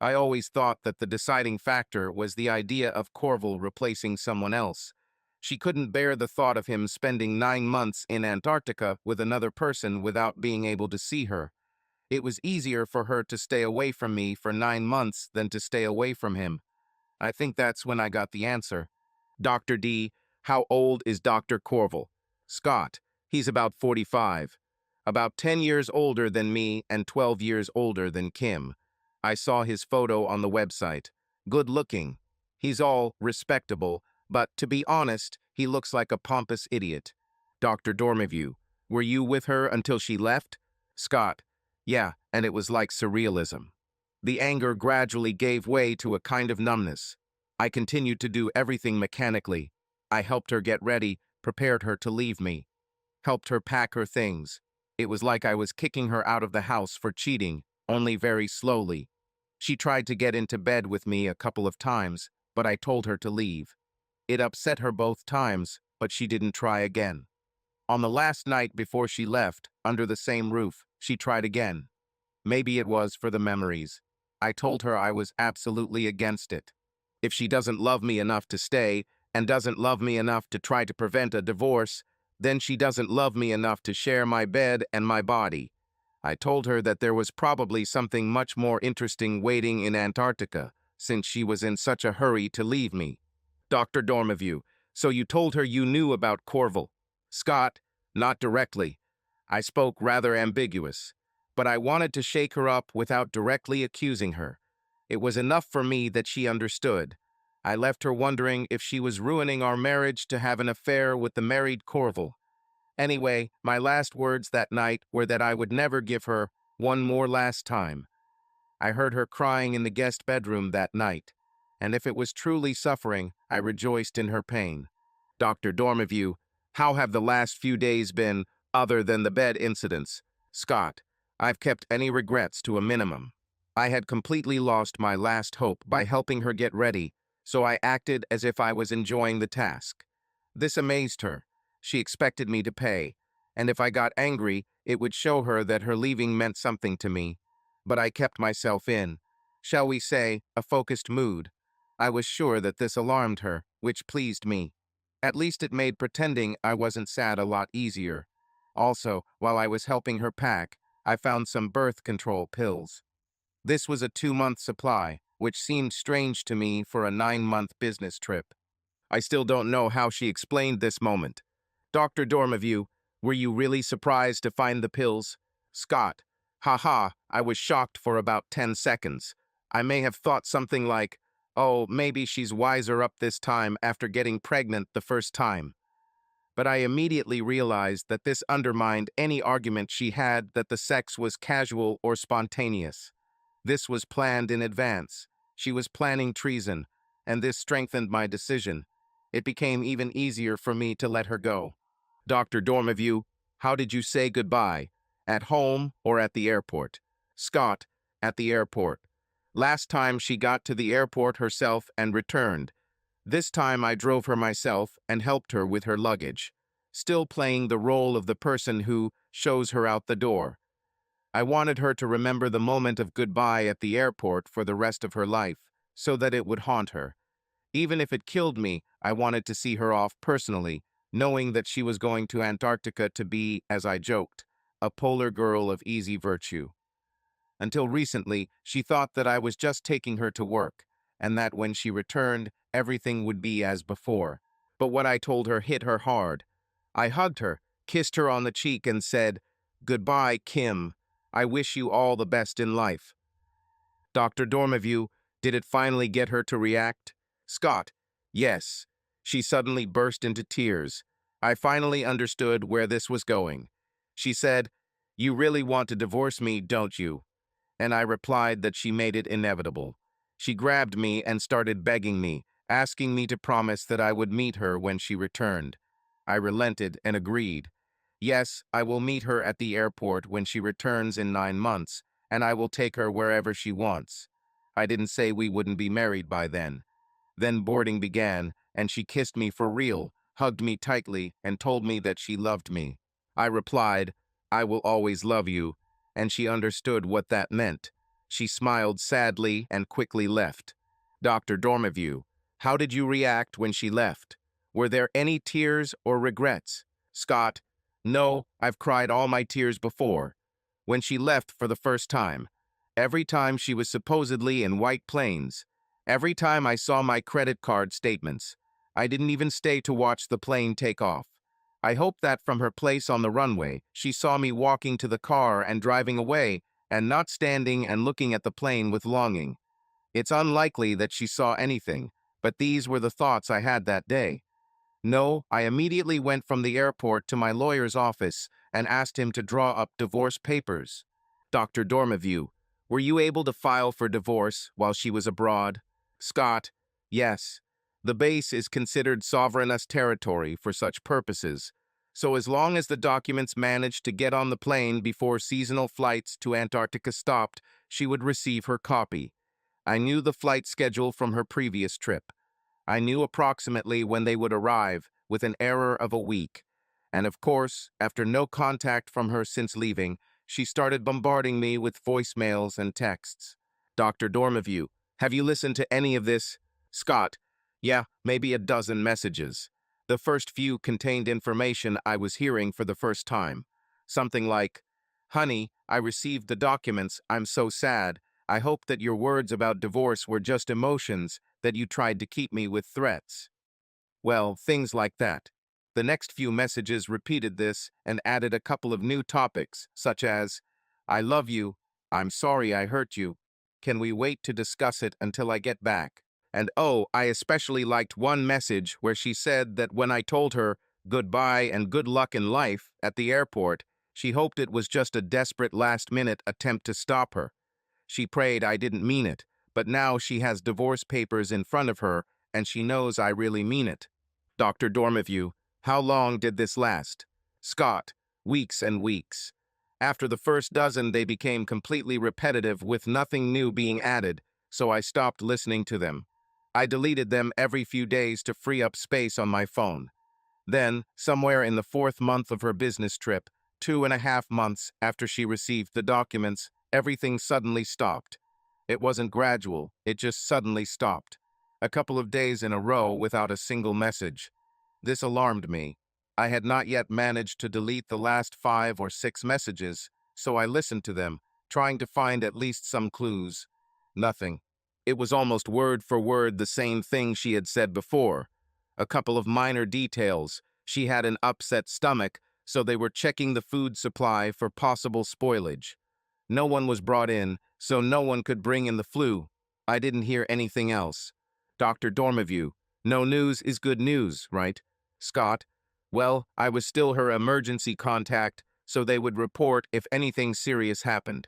I always thought that the deciding factor was the idea of Corval replacing someone else. She couldn't bear the thought of him spending 9 months in Antarctica with another person without being able to see her. It was easier for her to stay away from me for 9 months than to stay away from him. I think that's when I got the answer. Dr. D, how old is Dr. Corval? Scott, he's about 45. About 10 years older than me and 12 years older than Kim. I saw his photo on the website. Good looking. He's all respectable, but to be honest, he looks like a pompous idiot. Dr. DormayVoo, were you with her until she left? Scott, yeah, and it was like surrealism. The anger gradually gave way to a kind of numbness. I continued to do everything mechanically. I helped her get ready, prepared her to leave me, helped her pack her things. It was like I was kicking her out of the house for cheating, only very slowly. She tried to get into bed with me a couple of times, but I told her to leave. It upset her both times, but she didn't try again. On the last night before she left, under the same roof, she tried again. Maybe it was for the memories. I told her I was absolutely against it. If she doesn't love me enough to stay, and doesn't love me enough to try to prevent a divorce, then she doesn't love me enough to share my bed and my body. I told her that there was probably something much more interesting waiting in Antarctica, since she was in such a hurry to leave me. Dr. DormayVoo, so you told her you knew about Corval? Scott, not directly. I spoke rather ambiguous, but I wanted to shake her up without directly accusing her. It was enough for me that she understood. I left her wondering if she was ruining our marriage to have an affair with the married Corval. Anyway, my last words that night were that I would never give her one more last time. I heard her crying in the guest bedroom that night, and if it was truly suffering, I rejoiced in her pain. Dr. DormayVoo, how have the last few days been, other than the bed incidents? Scott, I've kept any regrets to a minimum. I had completely lost my last hope by helping her get ready, so I acted as if I was enjoying the task. This amazed her. She expected me to pay, and if I got angry, it would show her that her leaving meant something to me. But I kept myself in, shall we say, a focused mood. I was sure that this alarmed her, which pleased me. At least it made pretending I wasn't sad a lot easier. Also, while I was helping her pack, I found some birth control pills. This was a 2-month supply, which seemed strange to me for a 9-month business trip. I still don't know how she explained this moment. Dr. DormayVoo, were you really surprised to find the pills? Scott, haha, I was shocked for about 10 seconds. I may have thought something like, oh, maybe she's wiser up this time after getting pregnant the first time. But I immediately realized that this undermined any argument she had that the sex was casual or spontaneous. This was planned in advance. She was planning treason, and this strengthened my decision. It became even easier for me to let her go. Dr. DormayVoo, how did you say goodbye? At home or at the airport? Scott, at the airport. Last time she got to the airport herself and returned. This time I drove her myself and helped her with her luggage, still playing the role of the person who shows her out the door. I wanted her to remember the moment of goodbye at the airport for the rest of her life, so that it would haunt her. Even if it killed me, I wanted to see her off personally, knowing that she was going to Antarctica to be, as I joked, a polar girl of easy virtue. Until recently, she thought that I was just taking her to work, and that when she returned, everything would be as before. But what I told her hit her hard. I hugged her, kissed her on the cheek, and said, "Goodbye, Kim. I wish you all the best in life." Dr. DormayVoo, did it finally get her to react? Scott, yes. She suddenly burst into tears. I finally understood where this was going. She said, "You really want to divorce me, don't you?" And I replied that she made it inevitable. She grabbed me and started begging me, asking me to promise that I would meet her when she returned. I relented and agreed. Yes, I will meet her at the airport when she returns in 9 months, and I will take her wherever she wants. I didn't say we wouldn't be married by then. Then boarding began, and she kissed me for real, hugged me tightly, and told me that she loved me. I replied, "I will always love you," and she understood what that meant. She smiled sadly and quickly left. Dr. DormayVoo, how did you react when she left? Were there any tears or regrets? Scott, no, I've cried all my tears before. When she left for the first time. Every time she was supposedly in White Plains. Every time I saw my credit card statements. I didn't even stay to watch the plane take off. I hope that from her place on the runway, she saw me walking to the car and driving away, and not standing and looking at the plane with longing. It's unlikely that she saw anything, but these were the thoughts I had that day. No, I immediately went from the airport to my lawyer's office and asked him to draw up divorce papers. Dr. DormayVoo, were you able to file for divorce while she was abroad? Scott, yes. The base is considered sovereignist territory for such purposes, so as long as the documents managed to get on the plane before seasonal flights to Antarctica stopped, she would receive her copy. I knew the flight schedule from her previous trip. I knew approximately when they would arrive, with an error of a week. And of course, after no contact from her since leaving, she started bombarding me with voicemails and texts. Dr. DormayVoo, have you listened to any of this? Scott, yeah, maybe a dozen messages. The first few contained information I was hearing for the first time. Something like, honey, I received the documents, I'm so sad. I hope that your words about divorce were just emotions, that you tried to keep me with threats. Well, things like that. The next few messages repeated this and added a couple of new topics, such as, I love you, I'm sorry I hurt you, can we wait to discuss it until I get back? And oh, I especially liked one message where she said that when I told her goodbye and good luck in life at the airport, she hoped it was just a desperate last-minute attempt to stop her. She prayed I didn't mean it, but now she has divorce papers in front of her, and she knows I really mean it. Dr. DormayVoo, how long did this last? Scott, weeks and weeks. After the first dozen, they became completely repetitive with nothing new being added, so I stopped listening to them. I deleted them every few days to free up space on my phone. Then, somewhere in the 4th month of her business trip, 2.5 months after she received the documents, everything suddenly stopped. It wasn't gradual, it just suddenly stopped. A couple of days in a row without a single message. This alarmed me. I had not yet managed to delete the last 5 or 6 messages, so I listened to them, trying to find at least some clues. Nothing. It was almost word for word the same thing she had said before. A couple of minor details. She had an upset stomach, so they were checking the food supply for possible spoilage. No one was brought in, so no one could bring in the flu. I didn't hear anything else. Dr. DormayVoo, no news is good news, right? Scott, well, I was still her emergency contact, so they would report if anything serious happened.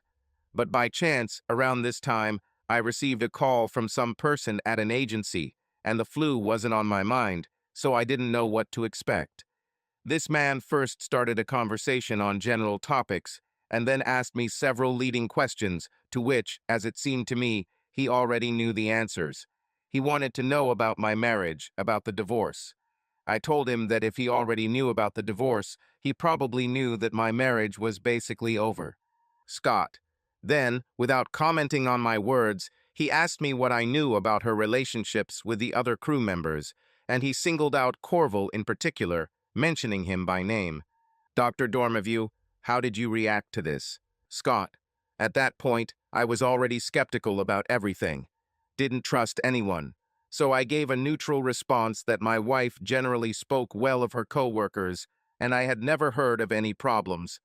But by chance, around this time, I received a call from some person at an agency, and the flu wasn't on my mind, so I didn't know what to expect. This man first started a conversation on general topics, and then asked me several leading questions, to which, as it seemed to me, he already knew the answers. He wanted to know about my marriage, about the divorce. I told him that if he already knew about the divorce, he probably knew that my marriage was basically over. Scott. Then, without commenting on my words, he asked me what I knew about her relationships with the other crew members, and he singled out Corval in particular, mentioning him by name. Dr. DormayVoo, how did you react to this? Scott. At that point, I was already skeptical about everything. Didn't trust anyone. So I gave a neutral response that my wife generally spoke well of her co-workers, and I had never heard of any problems.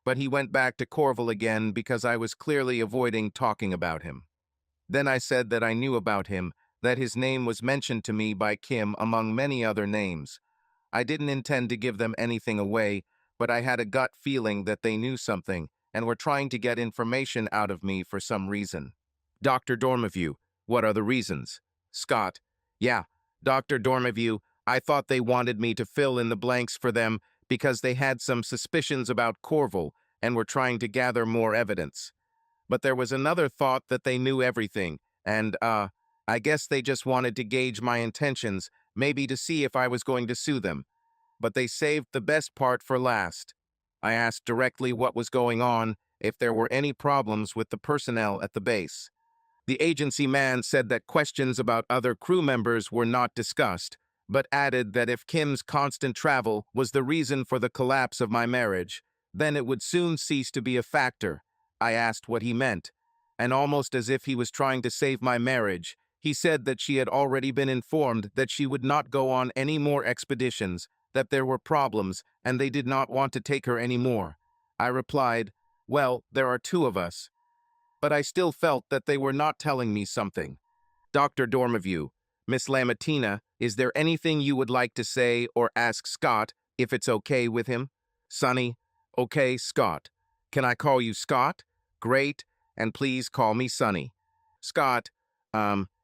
But he went back to Corval again because I was clearly avoiding talking about him. Then I said that I knew about him, that his name was mentioned to me by Kim among many other names. I didn't intend to give them anything away, but I had a gut feeling that they knew something and were trying to get information out of me for some reason. Dr. DormayVoo, what are the reasons? Scott, yeah, Dr. DormayVoo, I thought they wanted me to fill in the blanks for them because they had some suspicions about Corval and were trying to gather more evidence. But there was another thought that they knew everything, and, I guess they just wanted to gauge my intentions, maybe to see if I was going to sue them. But they saved the best part for last. I asked directly what was going on, if there were any problems with the personnel at the base. The agency man said that questions about other crew members were not discussed, but added that if Kim's constant travel was the reason for the collapse of my marriage, then it would soon cease to be a factor. I asked what he meant, and almost as if he was trying to save my marriage, he said that she had already been informed that she would not go on any more expeditions, that there were problems, and they did not want to take her anymore. I replied, "Well, there are two of us." But I still felt that they were not telling me something. Dr. DormayVoo, Miss LaMatina, is there anything you would like to say or ask Scott if it's okay with him? Sunnie, okay, Scott. Can I call you Scott? Great, and please call me Sunnie. Scott,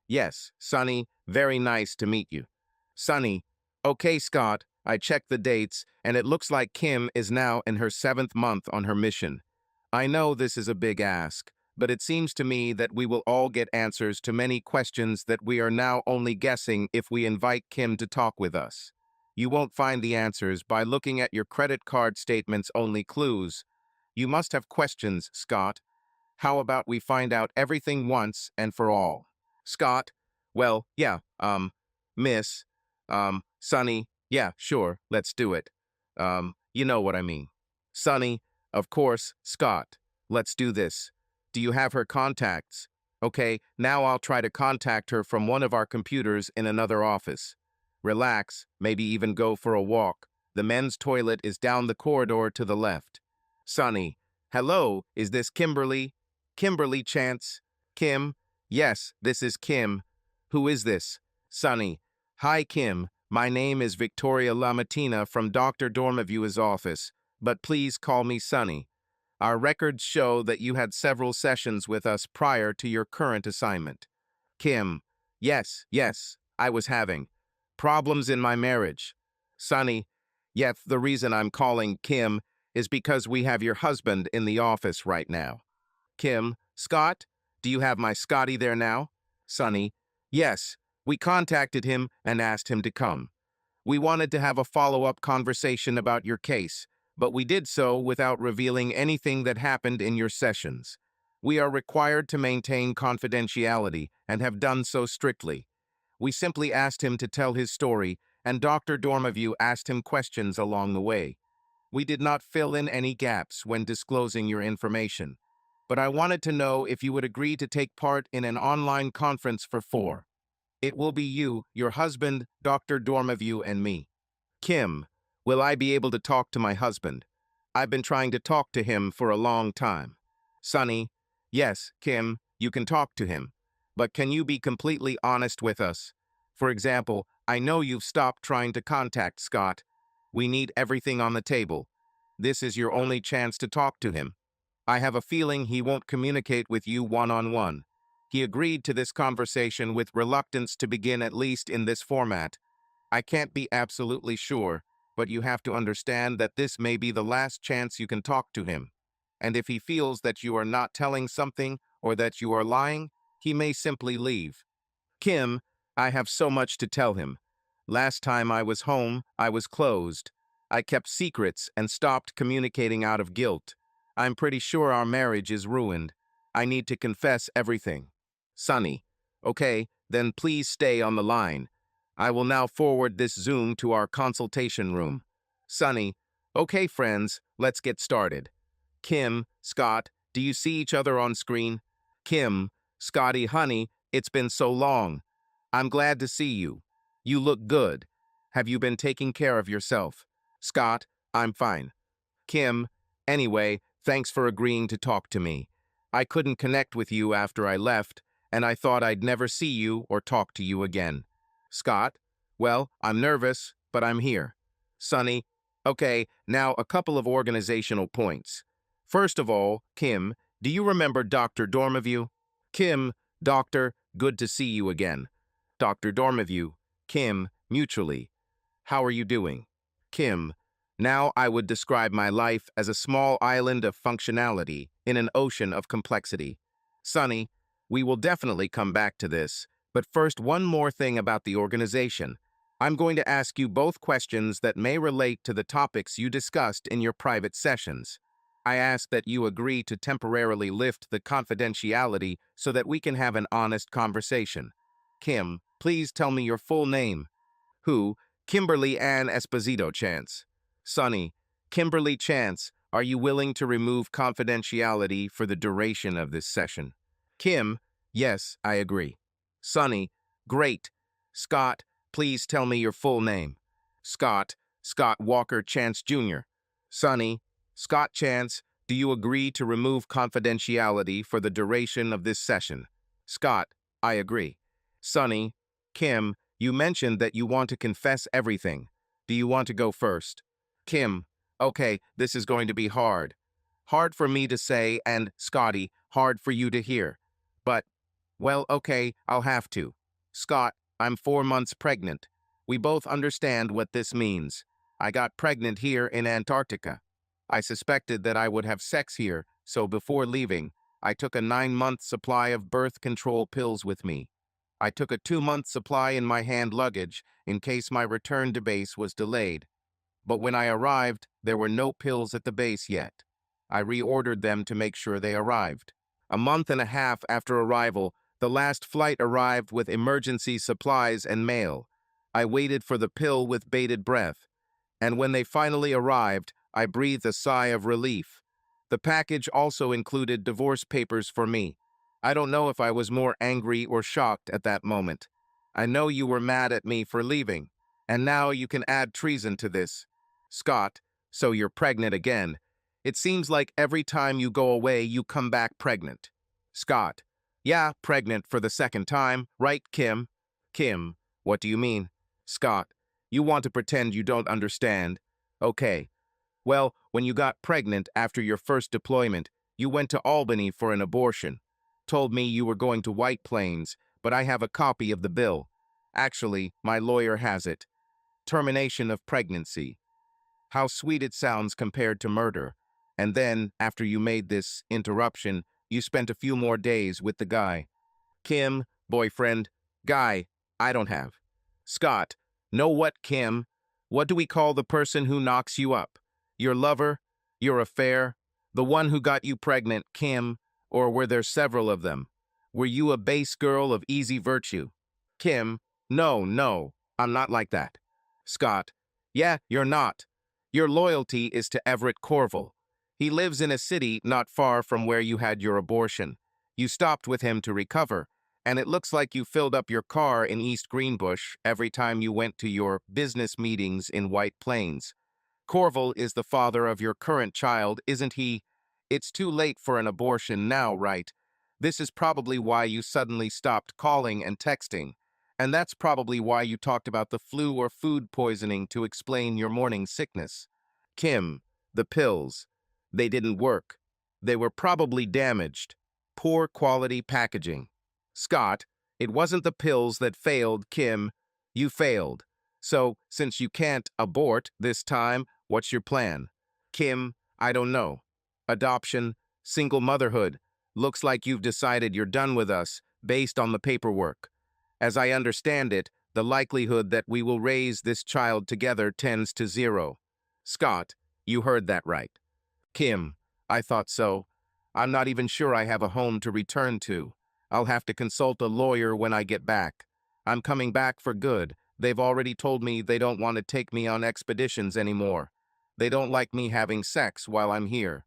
yes, Sunnie, very nice to meet you. Sunnie, okay, Scott, I checked the dates, and it looks like Kim is now in her 7th month on her mission. I know this is a big ask, but it seems to me that we will all get answers to many questions that we are now only guessing if we invite Kim to talk with us. You won't find the answers by looking at your credit card statements only clues. You must have questions, Scott. How about we find out everything once and for all? Scott, well, yeah, Miss, Sunnie, yeah, sure, let's do it. You know what I mean. Sunnie, of course, Scott, let's do this. Do you have her contacts? Okay, now I'll try to contact her from one of our computers in another office. Relax, maybe even go for a walk. The men's toilet is down the corridor to the left. Sunnie, hello, is this Kimberly? Kimberly Chance? Kim? Yes, this is Kim. Who is this? Sunnie, hi Kim, my name is Victoria LaMatina from Dr. DormayVoo's office, but please call me Sunnie. Our records show that you had several sessions with us prior to your current assignment. Kim, yes, I was having problems in my marriage. Sunnie, yes, the reason I'm calling Kim is because we have your husband in the office right now. Kim, Scott, do you have my Scotty there now? Sunnie, yes, we contacted him and asked him to come. We wanted to have a follow-up conversation about your case, but we did so without revealing anything that happened in your sessions. We are required to maintain confidentiality and have done so strictly. We simply asked him to tell his story, and Dr. DormayVoo asked him questions along the way. We did not fill in any gaps when disclosing your information, but I wanted to know if you would agree to take part in an online conference for 4. It will be you, your husband, Dr. DormayVoo, and me. Kim, will I be able to talk to my husband? I've been trying to talk to him for a long time. Sunnie, yes, Kim, you can talk to him. But can you be completely honest with us? For example, I know you've stopped trying to contact Scott. We need everything on the table. This is your only chance to talk to him. I have a feeling he won't communicate with you one-on-one. He agreed to this conversation with reluctance to begin at least in this format. I can't be absolutely sure, but you have to understand that this may be the last chance you can talk to him. And if he feels that you are not telling something or that you are lying, he may simply leave. Kim, I have so much to tell him. Last time I was home, I was closed. I kept secrets and stopped communicating out of guilt. I'm pretty sure our marriage is ruined. I need to confess everything. Sunnie, okay, then please stay on the line. I will now forward this Zoom to our consultation room. Sunnie, okay friends, let's get started. Kim, Scott, do you see each other on screen? Kim, Scotty, honey, it's been so long. I'm glad to see you. You look good. Have you been taking care of yourself? Scott, I'm fine. Kim, anyway, thanks for agreeing to talk to me. I couldn't connect with you after I left, and I thought I'd never see you or talk to you again. Scott, well, I'm nervous, but I'm here. Sunnie, okay, now a couple of organizational points. First of all, Kim, do you remember Dr. DormayVoo? Kim, Doctor, good to see you again. Dr. DormayVoo, Kim, mutually. How are you doing? Kim, now I would describe my life as a small island of functionality in an ocean of complexity. Sunnie, we will definitely come back to this, but first one more thing about the organization. I'm going to ask you both questions that may relate to the topics you discussed in your private sessions. I ask that you agree to temporarily lift the confidentiality so that we can have an honest conversation. Kim, please tell me your full name. Who? Kimberly Ann Esposito Chance. Sunnie, Kimberly Chance, are you willing to remove confidentiality for the duration of this session? Kim, yes, I agree. Sunnie, great. Scott, please tell me your full name. Scott, Scott Walker Chance Jr. Sunnie, Scott Chance, do you agree to remove confidentiality for the duration of this session? Scott, I agree. Sunnie, Kim, you mentioned that you want to confess everything. Do you want to go first? Kim, okay, this is going to be hard. Hard for me to say and, Scotty, hard for you to hear. But, well, okay, I'll have to. Scott, I'm 4 months pregnant. We both understand what this means. I got pregnant here in Antarctica. I suspected that I would have sex here, so before leaving, I took a 9-month supply of birth control pills with me. I took a 2-month supply in my hand luggage in case my return to base was delayed. But when I arrived, there were no pills at the base yet. I reordered them to make sure they arrived. A month and a half after arrival, the last flight arrived with emergency supplies and mail. I waited for the pill with bated breath. And when they finally arrived, I breathed a sigh of relief. The package also included divorce papers for me. I don't know if I was more angry or shocked at that moment. I know you were mad at me for leaving, and now you can add treason to this. Scott, so you're pregnant again. It seems like every time you go away, you come back pregnant. Scott, yeah, pregnant for the second time, right, Kim? Kim, what do you mean? Scott, you want to pretend you don't understand. Okay. Well, when you got pregnant after your first deployment, you went to Albany for an abortion. Told me you were going to White Plains, but I have a copy of the bill. Actually, my lawyer has it. Termination of pregnancy. How sweet it sounds compared to murder. And then, after you made this interruption, you spent a few more days with the guy. Kim, boyfriend. Guy, I don't have. Scott, know what, Kim? What do we call the person who knocks you up? Your lover? Your affair? The one who got you pregnant, Kim? Or were there several of them? Were you a base girl of easy virtue? Kim, no, I'm not like that. Scott, yeah, you're not. Your loyalty is to Everett Corville. He lives in a city not far from where you had your abortion. You stopped with him to recover, and it looks like you filled up your car in East Greenbush every time you went to your business meetings in White Plains. Corville is the father of your current child, isn't he? It's too late for an abortion now, right? This is probably why you suddenly stopped calling and texting. And that's probably why you talked about the flu or food poisoning to explain your morning sickness. Kim, the pills. They didn't work. They were probably damaged. Poor quality packaging. Scott, it wasn't the pills that failed, Kim. You failed. So, since you can't abort this time, what's your plan? Kim, I don't know. Adoption, single motherhood. Looks like you've decided you're done with us, based on the paperwork. As I understand it, the likelihood that we will raise this child together tends to 0. Scott, you heard that right. Kim, I thought so. I'm not even sure I have a home to return to. I'll have to consult a lawyer when I get back. I'm coming back for good. They've already told me they don't want to take me on expeditions anymore. They don't like me having sex while I'm here.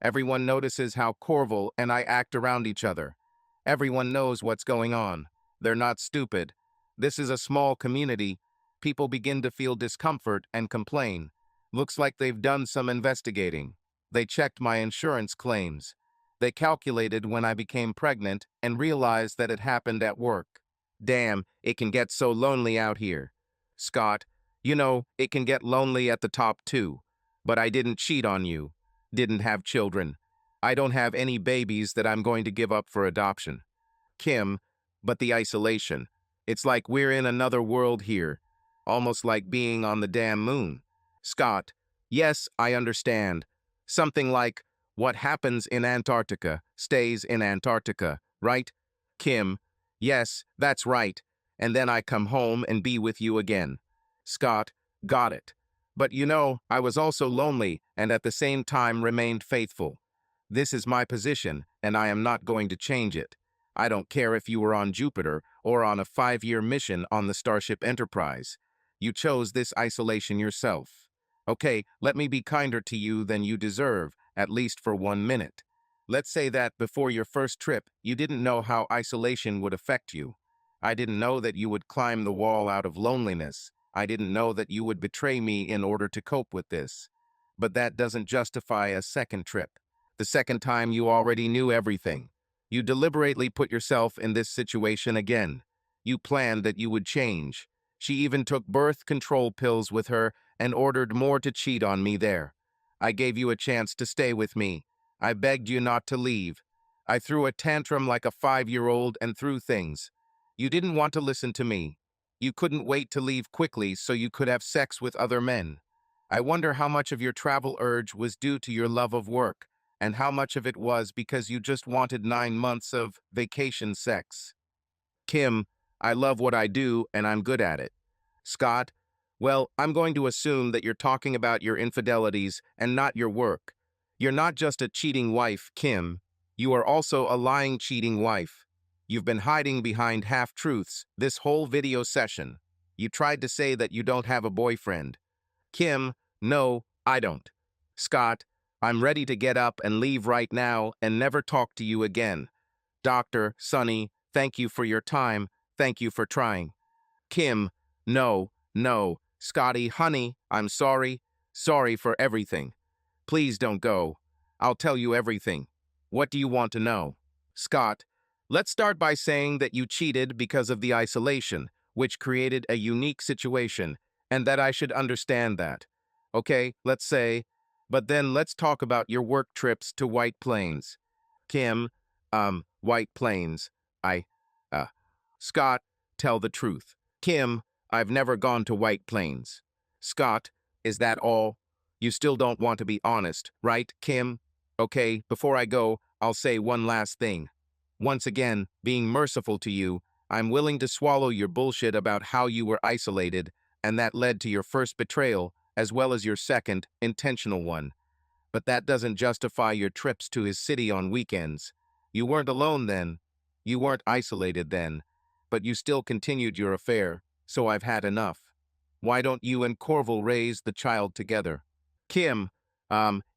Everyone notices how Corville and I act around each other. Everyone knows what's going on. They're not stupid. This is a small community. People begin to feel discomfort and complain. Looks like they've done some investigating. They checked my insurance claims. They calculated when I became pregnant and realized that it happened at work. Damn, it can get so lonely out here. Scott, you know, it can get lonely at the top too. But I didn't cheat on you. Didn't have children. I don't have any babies that I'm going to give up for adoption. Kim, but the isolation. It's like we're in another world here. Almost like being on the damn moon. Scott, yes, I understand. Something like, what happens in Antarctica stays in Antarctica, right? Kim, yes, that's right. And then I come home and be with you again. Scott, got it. But you know, I was also lonely and at the same time remained faithful. This is my position, and I am not going to change it. I don't care if you were on Jupiter or on a 5-year mission on the Starship Enterprise. You chose this isolation yourself. Okay, let me be kinder to you than you deserve, at least for 1 minute. Let's say that before your first trip, you didn't know how isolation would affect you. I didn't know that you would climb the wall out of loneliness. I didn't know that you would betray me in order to cope with this. But that doesn't justify a second trip. The second time you already knew everything. You deliberately put yourself in this situation again. You planned that you would change. She even took birth control pills with her and ordered more to cheat on me there. I gave you a chance to stay with me. I begged you not to leave. I threw a tantrum like a 5-year-old and threw things. You didn't want to listen to me. You couldn't wait to leave quickly so you could have sex with other men. I wonder how much of your travel urge was due to your love of work, and how much of it was because you just wanted 9 months of vacation sex. Kim, I love what I do and I'm good at it. Scott, well, I'm going to assume that you're talking about your infidelities and not your work. You're not just a cheating wife, Kim. You are also a lying, cheating wife. You've been hiding behind half-truths this whole video session. You tried to say that you don't have a boyfriend. Kim, no, I don't. Scott, I'm ready to get up and leave right now and never talk to you again. Dr. Sunnie, thank you for your time. Thank you for trying. Kim, no, no. Scotty, honey, I'm sorry. Sorry for everything. Please don't go. I'll tell you everything. What do you want to know? Scott, let's start by saying that you cheated because of the isolation, which created a unique situation, and that I should understand that. Okay, let's say, but then let's talk about your work trips to White Plains. Kim, White Plains. I, uh, Scott, tell the truth. Kim, I've never gone to White Plains. Scott, is that all? You still don't want to be honest, right, Kim? Okay, before I go, I'll say one last thing. Once again, being merciful to you, I'm willing to swallow your bullshit about how you were isolated, and that led to your first betrayal, as well as your second, intentional one. But that doesn't justify your trips to his city on weekends. You weren't alone then. You weren't isolated then. But you still continued your affair, so I've had enough. Why don't you and Corval raise the child together? Kim,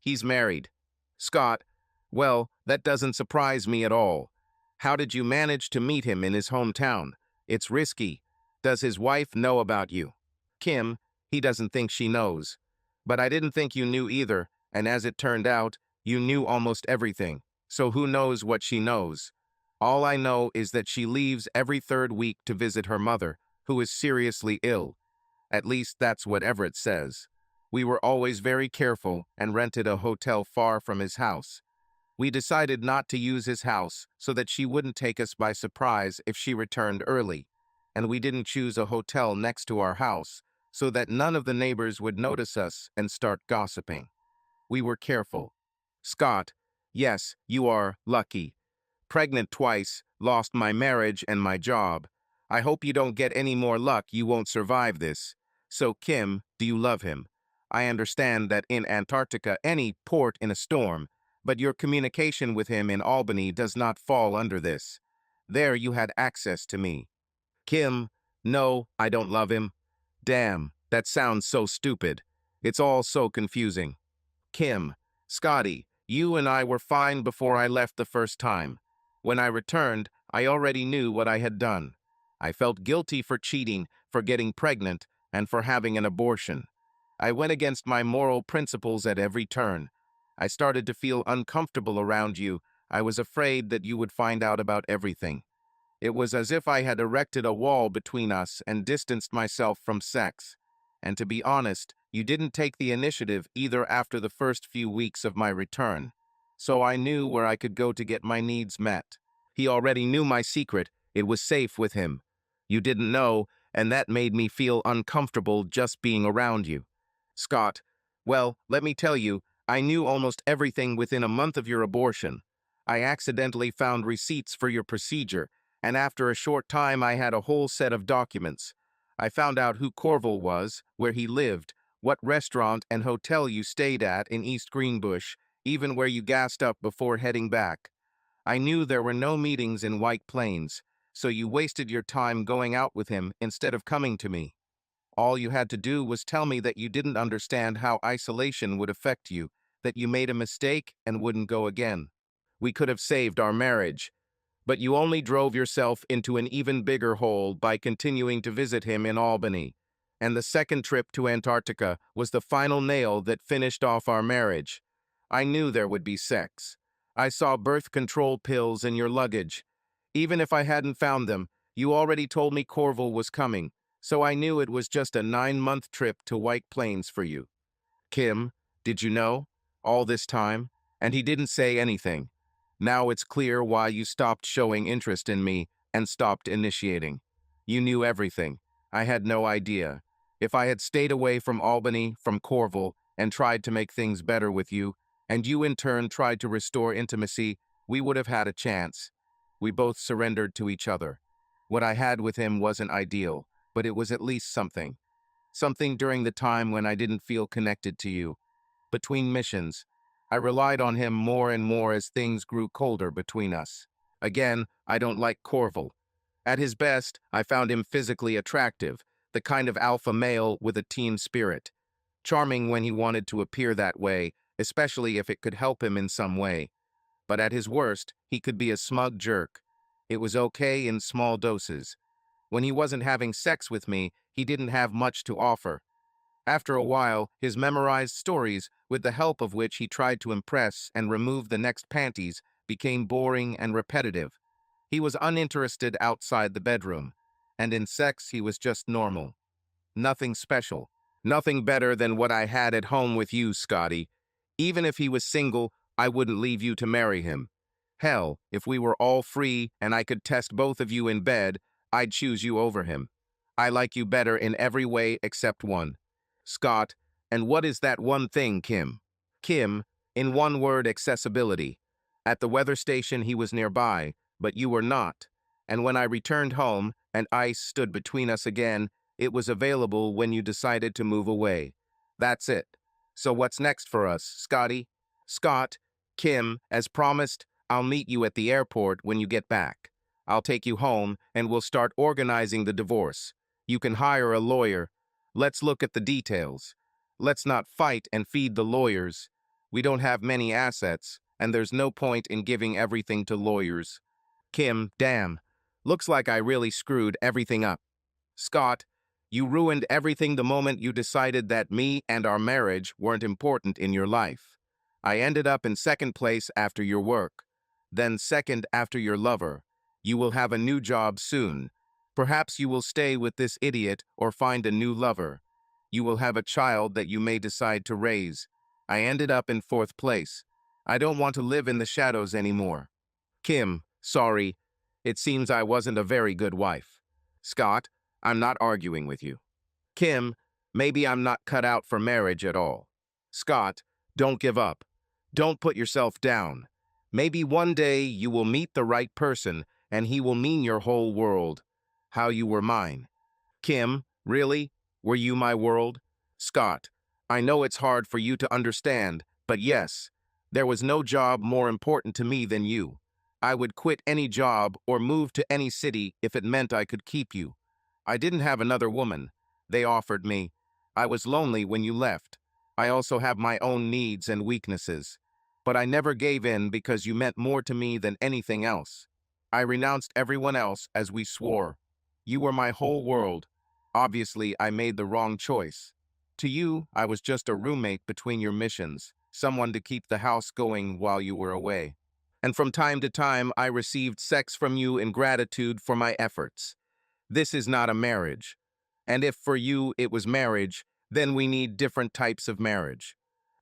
he's married. Scott, well, that doesn't surprise me at all. How did you manage to meet him in his hometown? It's risky. Does his wife know about you? Kim, he doesn't think she knows. But I didn't think you knew either, and as it turned out, you knew almost everything. So who knows what she knows? All I know is that she leaves every third week to visit her mother, who is seriously ill. At least that's what Everett says. We were always very careful and rented a hotel far from his house. We decided not to use his house so that she wouldn't take us by surprise if she returned early. And we didn't choose a hotel next to our house so that none of the neighbors would notice us and start gossiping. We were careful. Scott, yes, you are lucky. Pregnant twice, lost my marriage and my job. I hope you don't get any more luck. You won't survive this. So, Kim, do you love him? I understand that in Antarctica, any port in a storm, but your communication with him in Albany does not fall under this. There you had access to me. Kim, no, I don't love him. Damn, that sounds so stupid. It's all so confusing. Kim, Scotty, you and I were fine before I left the first time. When I returned, I already knew what I had done. I felt guilty for cheating, for getting pregnant, and for having an abortion. I went against my moral principles at every turn. I started to feel uncomfortable around you. I was afraid that you would find out about everything. It was as if I had erected a wall between us and distanced myself from sex. And to be honest, you didn't take the initiative either after the first few weeks of my return. So I knew where I could go to get my needs met. He already knew my secret. It was safe with him. You didn't know, and that made me feel uncomfortable just being around you. Scott, well, let me tell you, I knew almost everything within a month of your abortion. I accidentally found receipts for your procedure, and after a short time I had a whole set of documents. I found out who Corval was, where he lived, what restaurant and hotel you stayed at in East Greenbush, even where you gassed up before heading back. I knew there were no meetings in White Plains, so you wasted your time going out with him instead of coming to me. All you had to do was tell me that you didn't understand how isolation would affect you, that you made a mistake and wouldn't go again. We could have saved our marriage, but you only drove yourself into an even bigger hole by continuing to visit him in Albany. And the second trip to Antarctica was the final nail that finished off our marriage. I knew there would be sex. I saw birth control pills in your luggage. Even if I hadn't found them, you already told me Corval was coming, so I knew it was just a 9-month trip to White Plains for you. Kim, did you know? All this time? And he didn't say anything. Now it's clear why you stopped showing interest in me and stopped initiating. You knew everything. I had no idea. If I had stayed away from Albany, from Corval, and tried to make things better with you, and you in turn tried to restore intimacy, we would have had a chance. We both surrendered to each other. What I had with him wasn't ideal, but it was at least something. Something during the time when I didn't feel connected to you. Between missions, I relied on him more and more as things grew colder between us. Again, I don't like Corval. At his best, I found him physically attractive, the kind of alpha male with a team spirit. Charming when he wanted to appear that way, especially if it could help him in some way. But at his worst, he could be a smug jerk. It was okay in small doses. When he wasn't having sex with me, he didn't have much to offer. After a while, his memorized stories, with the help of which he tried to impress and remove the next panties, became boring and repetitive. He was uninterested outside the bedroom, and in sex he was just normal. Nothing special. Nothing better than what I had at home with you, Scotty. Even if he was single, I wouldn't leave you to marry him. Hell, if we were all free and I could test both of you in bed, I'd choose you over him. I like you better in every way except one. Scott, and what is that one thing, Kim? Kim, in one word, accessibility. At the weather station he was nearby, but you were not. And when I returned home, and ice stood between us again, it was available when you decided to move away. That's it. So what's next for us, Scotty? Scott, Kim, as promised, I'll meet you at the airport when you get back. I'll take you home, and we'll start organizing the divorce. You can hire a lawyer. Let's look at the details. Let's not fight and feed the lawyers. We don't have many assets, and there's no point in giving everything to lawyers. Kim, damn. Looks like I really screwed everything up. Scott, you ruined everything the moment you decided that me and our marriage weren't important in your life. I ended up in second place after your work, then second after your lover. You will have a new job soon. Perhaps you will stay with this idiot or find a new lover. You will have a child that you may decide to raise. I ended up in fourth place. I don't want to live in the shadows anymore. Kim, sorry. It seems I wasn't a very good wife. Scott, I'm not arguing with you. Kim, maybe I'm not cut out for marriage at all. Scott, don't give up. Don't put yourself down. Maybe one day you will meet the right person and he will mean your whole world. How you were mine. Kim, really? Were you my world? Scott, I know it's hard for you to understand, but yes, there was no job more important to me than you. I would quit any job or move to any city if it meant I could keep you. I didn't have another woman. They offered me. I was lonely when you left. I also have my own needs and weaknesses. But I never gave in because you meant more to me than anything else. I renounced everyone else as we swore. You were my whole world. Obviously, I made the wrong choice. To you, I was just a roommate between your missions, someone to keep the house going while you were away. And from time to time, I received sex from you in gratitude for my efforts. This is not a marriage. And if for you it was marriage, then we need different types of marriage.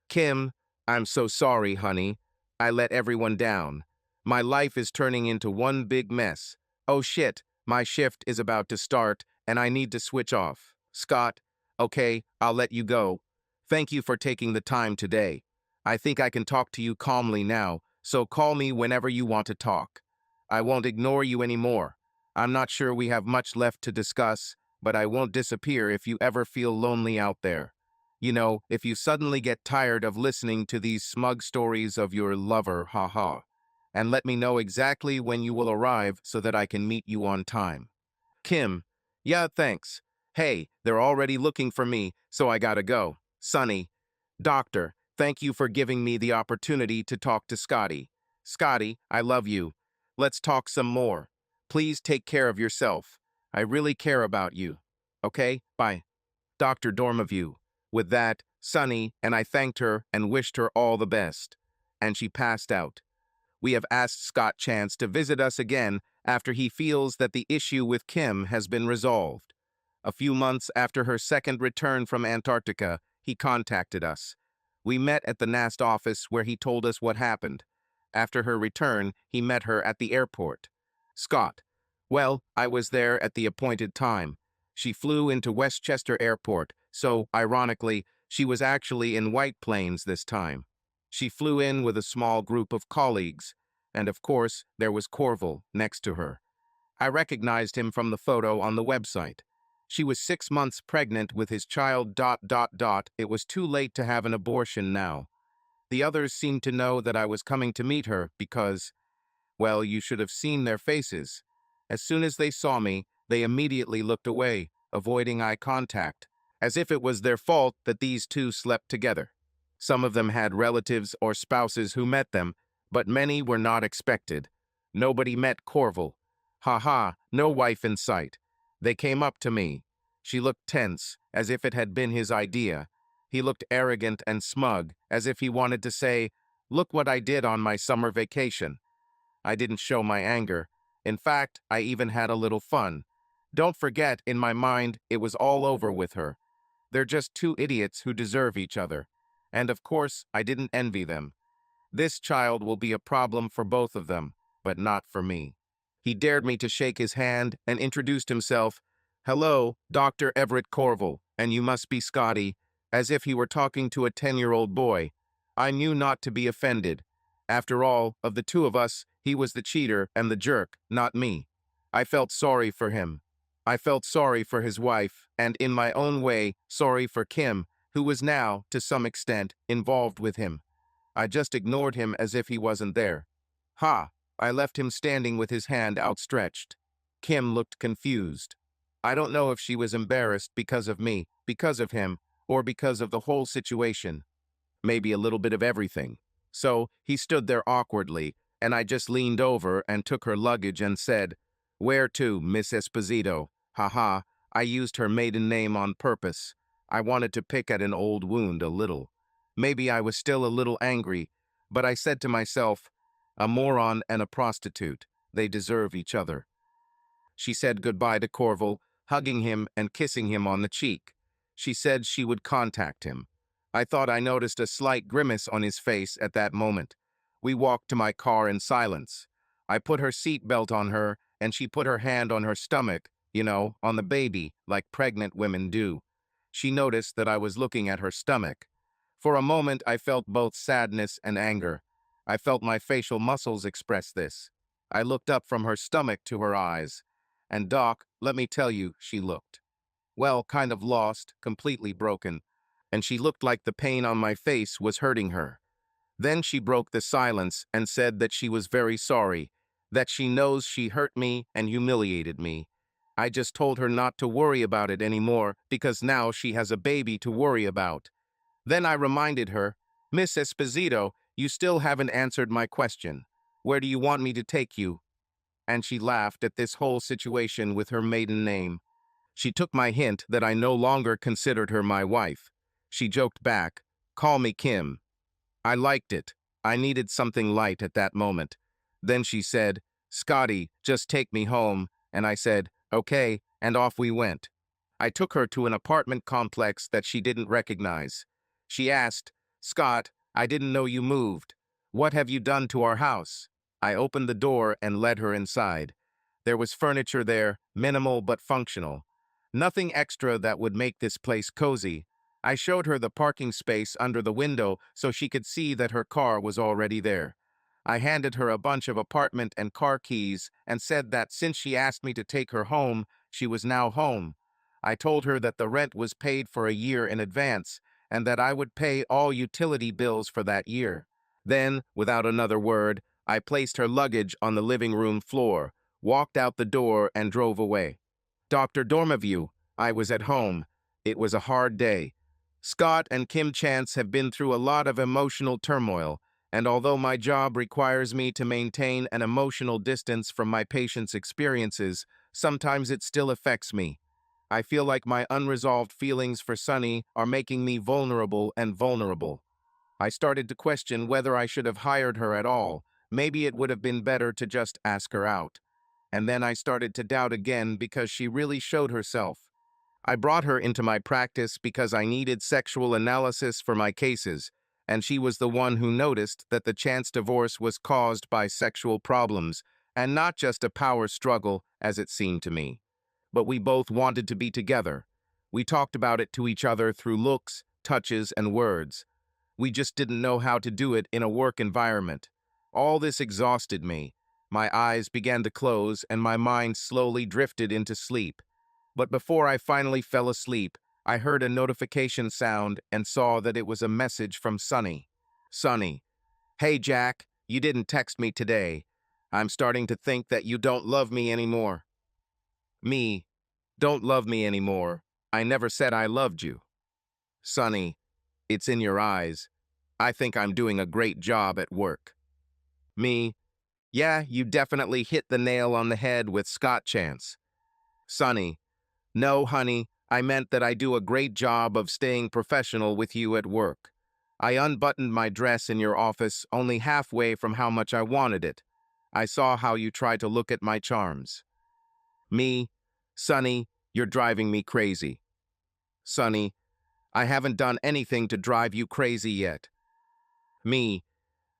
Kim, I'm so sorry, honey. I let everyone down. My life is turning into one big mess. Oh shit, my shift is about to start and I need to switch off. Scott, okay, I'll let you go. Thank you for taking the time today. I think I can talk to you calmly now, so call me whenever you want to talk. I won't ignore you anymore. I'm not sure we have much left to discuss, but I won't disappear if you ever feel lonely out there. If you suddenly get tired of listening to these smug stories of your lover, haha. And let me know exactly when you will arrive so that I can meet you on time. Kim, yeah, thanks. Hey, they're already looking for me, so I gotta go. Sunnie, doctor, thank you for giving me the opportunity to talk to Scotty. Scotty, I love you. Let's talk some more. Please take care of yourself. I really care about you. Okay, bye. Dr. DormayVoo. With that, Sunnie and I thanked her and wished her all the best. And she passed out. We have asked Scott Chance to visit us again after he feels that the issue with Kim has been resolved. A few months after her second return from Antarctica, he contacted us. We met at the NAST office where he told us what happened. After her return, he met her at the airport. Scott: well, I was there at the appointed time. She flew into Westchester Airport, so, ironically, she was actually in White Plains this time. She flew in with a small group of colleagues, and of course, there was Corval next to her. I recognized him from the photo on the website. She was 6 months pregnant with his child. It was too late to have an abortion now. The others seemed to know that I was coming to meet her because, well, you should have seen their faces. As soon as they saw me, they immediately looked away, avoiding eye contact, as if it was their fault that these two slept together. Some of them had relatives or spouses who met them, but many were not expected. Nobody met Corval. Ha, no wife in sight. They came up to me. She looked tense, as if it had been his idea. He looked arrogant and smug, as if he wanted to say, "Look what I did on my summer vacation." I didn't show my anger. In fact, I even had a little fun. Don't forget, in my mind, it was all over with her. They're just two idiots who deserve each other. And of course, I didn't envy them. This child will be a problem for both of them, but not for me. He dared me to shake his hand and introduced himself. "Hello, Dr. Everett Corval, and you must be Scotty," as if he were talking to a 10-year-old boy. I knew not to be offended. After all, of the two of us, he was the cheater and the jerk, not me. I felt sorry for him. I felt sorry for his wife, and in my own way, sorry for Kim, who was now, to some extent, involved with him. I just ignored him as if he wasn't there. Ha! I left him standing with his hand outstretched. Kim looked confused. I don't know if she was embarrassed because of me, because of him, or because of the whole situation. Maybe a little bit of everything. So he stood there awkwardly, and I just leaned over and took her luggage and said, "Where to, Miss Esposito?" Haha, I used her maiden name on purpose. I wanted to pick at an old wound a little. Maybe I was still a little angry, but I said to myself, a moron and a prostitute, they deserve each other. She said goodbye to Corval, hugging him and kissing him on the cheek. She said she would contact him. I thought I noticed a slight grimace on his face at that moment. We walked to my car in silence. I put her seat belt on her, and she put her hand on her stomach, on the baby, like pregnant women do. She noticed that I was looking at her stomach. For a moment, I felt both sadness and anger. I felt my facial muscles express this. I looked up from her stomach to her eyes. And Doc, let me tell you, she looked. Well, kind of lost, completely broken. And she looked like the pain on my face was hurting her. Then she broke the silence and said that she was very sorry, that she knows she hurt me and humiliated me. I just told her not to worry about it anymore because now she has a baby to worry about. Then I reminded her, "Miss Esposito, you still haven't answered my question. Where do you want me to take you?" And she laughed at this whole situation with her maiden name. She took my hint that I no longer considered her my wife. She joked back, "Call me Kim." I liked it. I needed something light at that moment. Then she said, "Scotty, just take me home." And I said, "Okay," and off we went. I took her to an apartment complex that she didn't recognize. She asked, "Scott, I didn't know you moved. What have you done to our house?" I opened the door and led her inside. There was furniture there, minimal but functional. Nothing extra that would make this place cozy. I showed her the parking space under the window so she could see that her car was already there. I handed her a bunch of apartment and car keys and said that since she asked me to take her home, she was now home. I told her that the rent was paid for a year in advance and that I would pay all utility bills for that year. Then, without another word, I placed her luggage on the living room floor, walked out the door, and drove away. Dr. DormayVoo, I was at home. It was a hard day. Scott and Kim Chance have been through a lot of emotional turmoil, and although my job requires me to maintain an emotional distance from my patients' experiences, sometimes it still affects me. I feel like my unresolved feelings for Sunnie are making me vulnerable and vulnerable. I started to question whether I should have hired her at all. Maybe it would have been better to just ask her out. And then I started to doubt again because she really showed herself. I brought her into my practice because I needed sexual analysis for my cases, and she was the one who noticed that the Chance divorce was caused by sexual problems, and not just a power struggle, as it seemed to me. But we both wanted to be together. We talked about it to each other through looks, touches, and words. We just didn't know how to do it in a work environment. All this exhausted me. My eyes began to close, and my mind slowly drifted into sleep. But before I finally fell asleep, I heard a notification sound and saw that it was a message from Sunnie. Sunnie, hey Jack, you didn't text me today. I'm starting to think that you don't love me anymore. Me, don't love me anymore. I never said I loved you. Sunnie, it's in your eyes. I think I'm doing a great job at work. Me, yeah, you definitely hit the nail on the head with Scott Chance. Sunnie, no, honey, I meant that I do a great job of staying professional with you at work. I unbuttoned my dress in your office only halfway from how much I wanted it. I saw how you tried to look at my charms. Me, Sunnie, you're driving me crazy. Sunnie, I haven't done anything to drive you crazy yet. Me,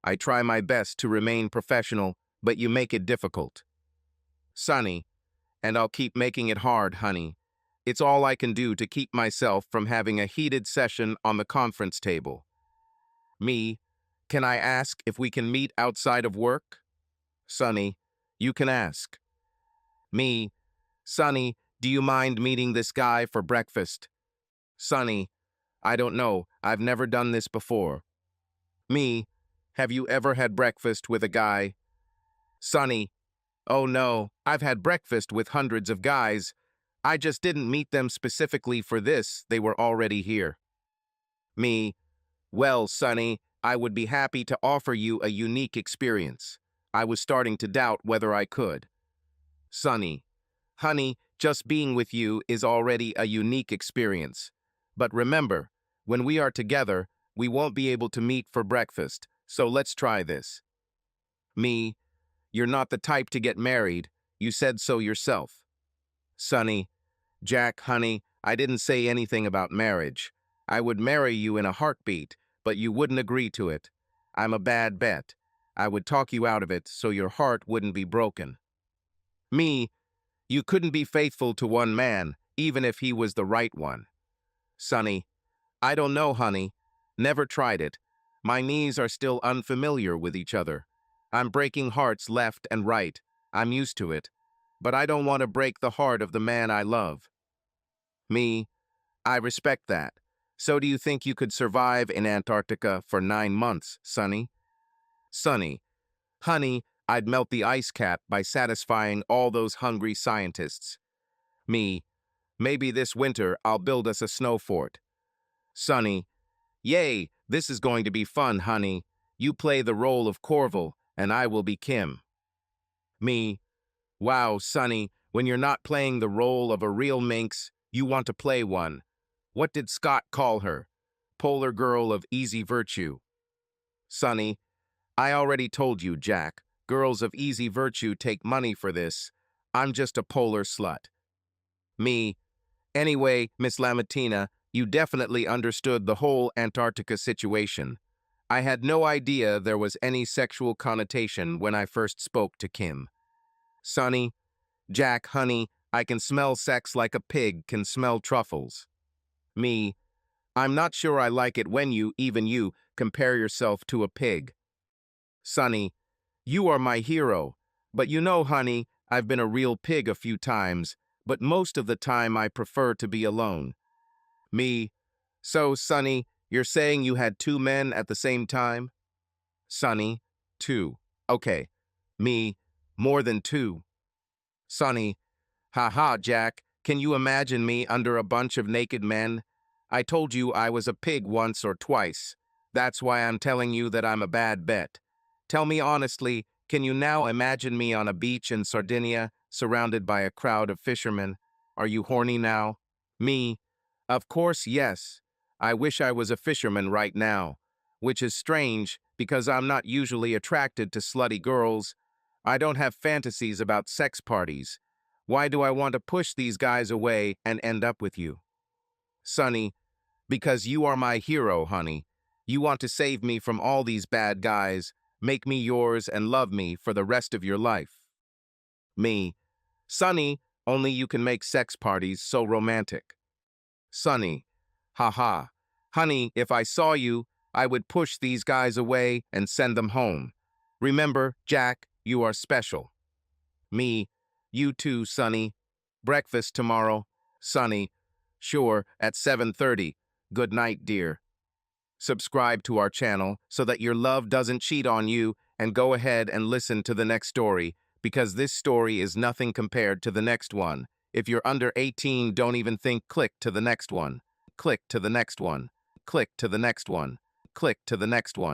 I try my best to remain professional, but you make it difficult. Sunnie, and I'll keep making it hard, honey. It's all I can do to keep myself from having a heated session on the conference table. Me, can I ask if we can meet outside of work? Sunnie, you can ask. Me, Sunnie, do you mind meeting this guy for breakfast? Sunnie, I don't know, I've never done this before. Me, have you ever had breakfast with a guy? Sunnie, oh no, I've had breakfast with hundreds of guys. I just didn't meet them specifically for this, they were already here. Me, well, Sunnie, I would be happy to offer you a unique experience. I was starting to doubt whether I could. Sunnie, honey, just being with you is already a unique experience. But remember, when we are together, we won't be able to meet for breakfast, so let's try this. Me, you're not the type to get married. You said so yourself. Sunnie, Jack, honey, I didn't say anything about marriage. I would marry you in a heartbeat, but you wouldn't agree to it. I'm a bad bet. I would talk you out of it so your heart wouldn't be broken. Me, you couldn't be faithful to one man, even if he was the right one. Sunnie, I don't know, honey. Never tried it. My knees are still unfamiliar with each other. I'm breaking hearts left and right. I'm used to it. But I don't want to break the heart of the man I love. Me, I respect that. So do you think you could survive in Antarctica for 9 months, Sunnie? Sunnie, honey, I'd melt the ice cap by satisfying all those hungry scientists. Me, maybe this winter I'll build us a snow fort. Sunnie, yay, this is going to be fun, honey. You play the role of Corval, and I will be Kim. Me, wow, Sunnie, when you're not playing the role of a real minx, you want to play one. What did Scott call her? Polar girl of easy virtue. Sunnie, I already told you, Jack. Girls of easy virtue take money for this. I'm just a polar slut. Me, anyway, Miss LaMatina, you definitely understood the whole Antarctica situation. I had no idea there was any sexual connotation when I first spoke to Kim. Sunnie, Jack, honey, I can smell sex like a pig can smell truffles. Me, I'm not sure I like it when you, even you, compare yourself to a pig. Sunnie, you are my hero. But you know, honey, I've been a real pig a few times, but most of the time I prefer to be alone. Me, so, Sunnie, You're saying you had two men at the same time? Sunnie, two. Okay. Me, more than two. Sunnie, haha, Jack, can you imagine me under a bunch of naked men? I told you I was a pig once or twice. That's why I'm telling you that I'm a bad bet. Tell me honestly, can you now imagine me on a beach in Sardinia, surrounded by a crowd of fishermen? Are you horny now? Me? Of course, yes. I wish I was a fisherman right now. Which is strange, because I'm not usually attracted to slutty girls. I don't have fantasies about sex parties. Why do I want to push these guys away and end up with you? Sunnie, because you are my hero, honey. You want to save me from all these bad guys, make me yours and love me for the rest of your life. Me, Sunnie, only you can make sex parties so romantic. Sunnie, haha. Honey, if I saw you, I would push these guys away and send them home. Remember, Jack, you are special. Me, you too, Sunnie. Breakfast tomorrow. Sunnie, sure, at 7:30. Good night, dear. Subscribe to our channel so that your love doesn't cheat on you, and go ahead and listen to the next story, because this story is nothing compared to the next one. If you're under 18, don't even think. Click to the next one. Click to the next one. Click to the next one. Click to the next one.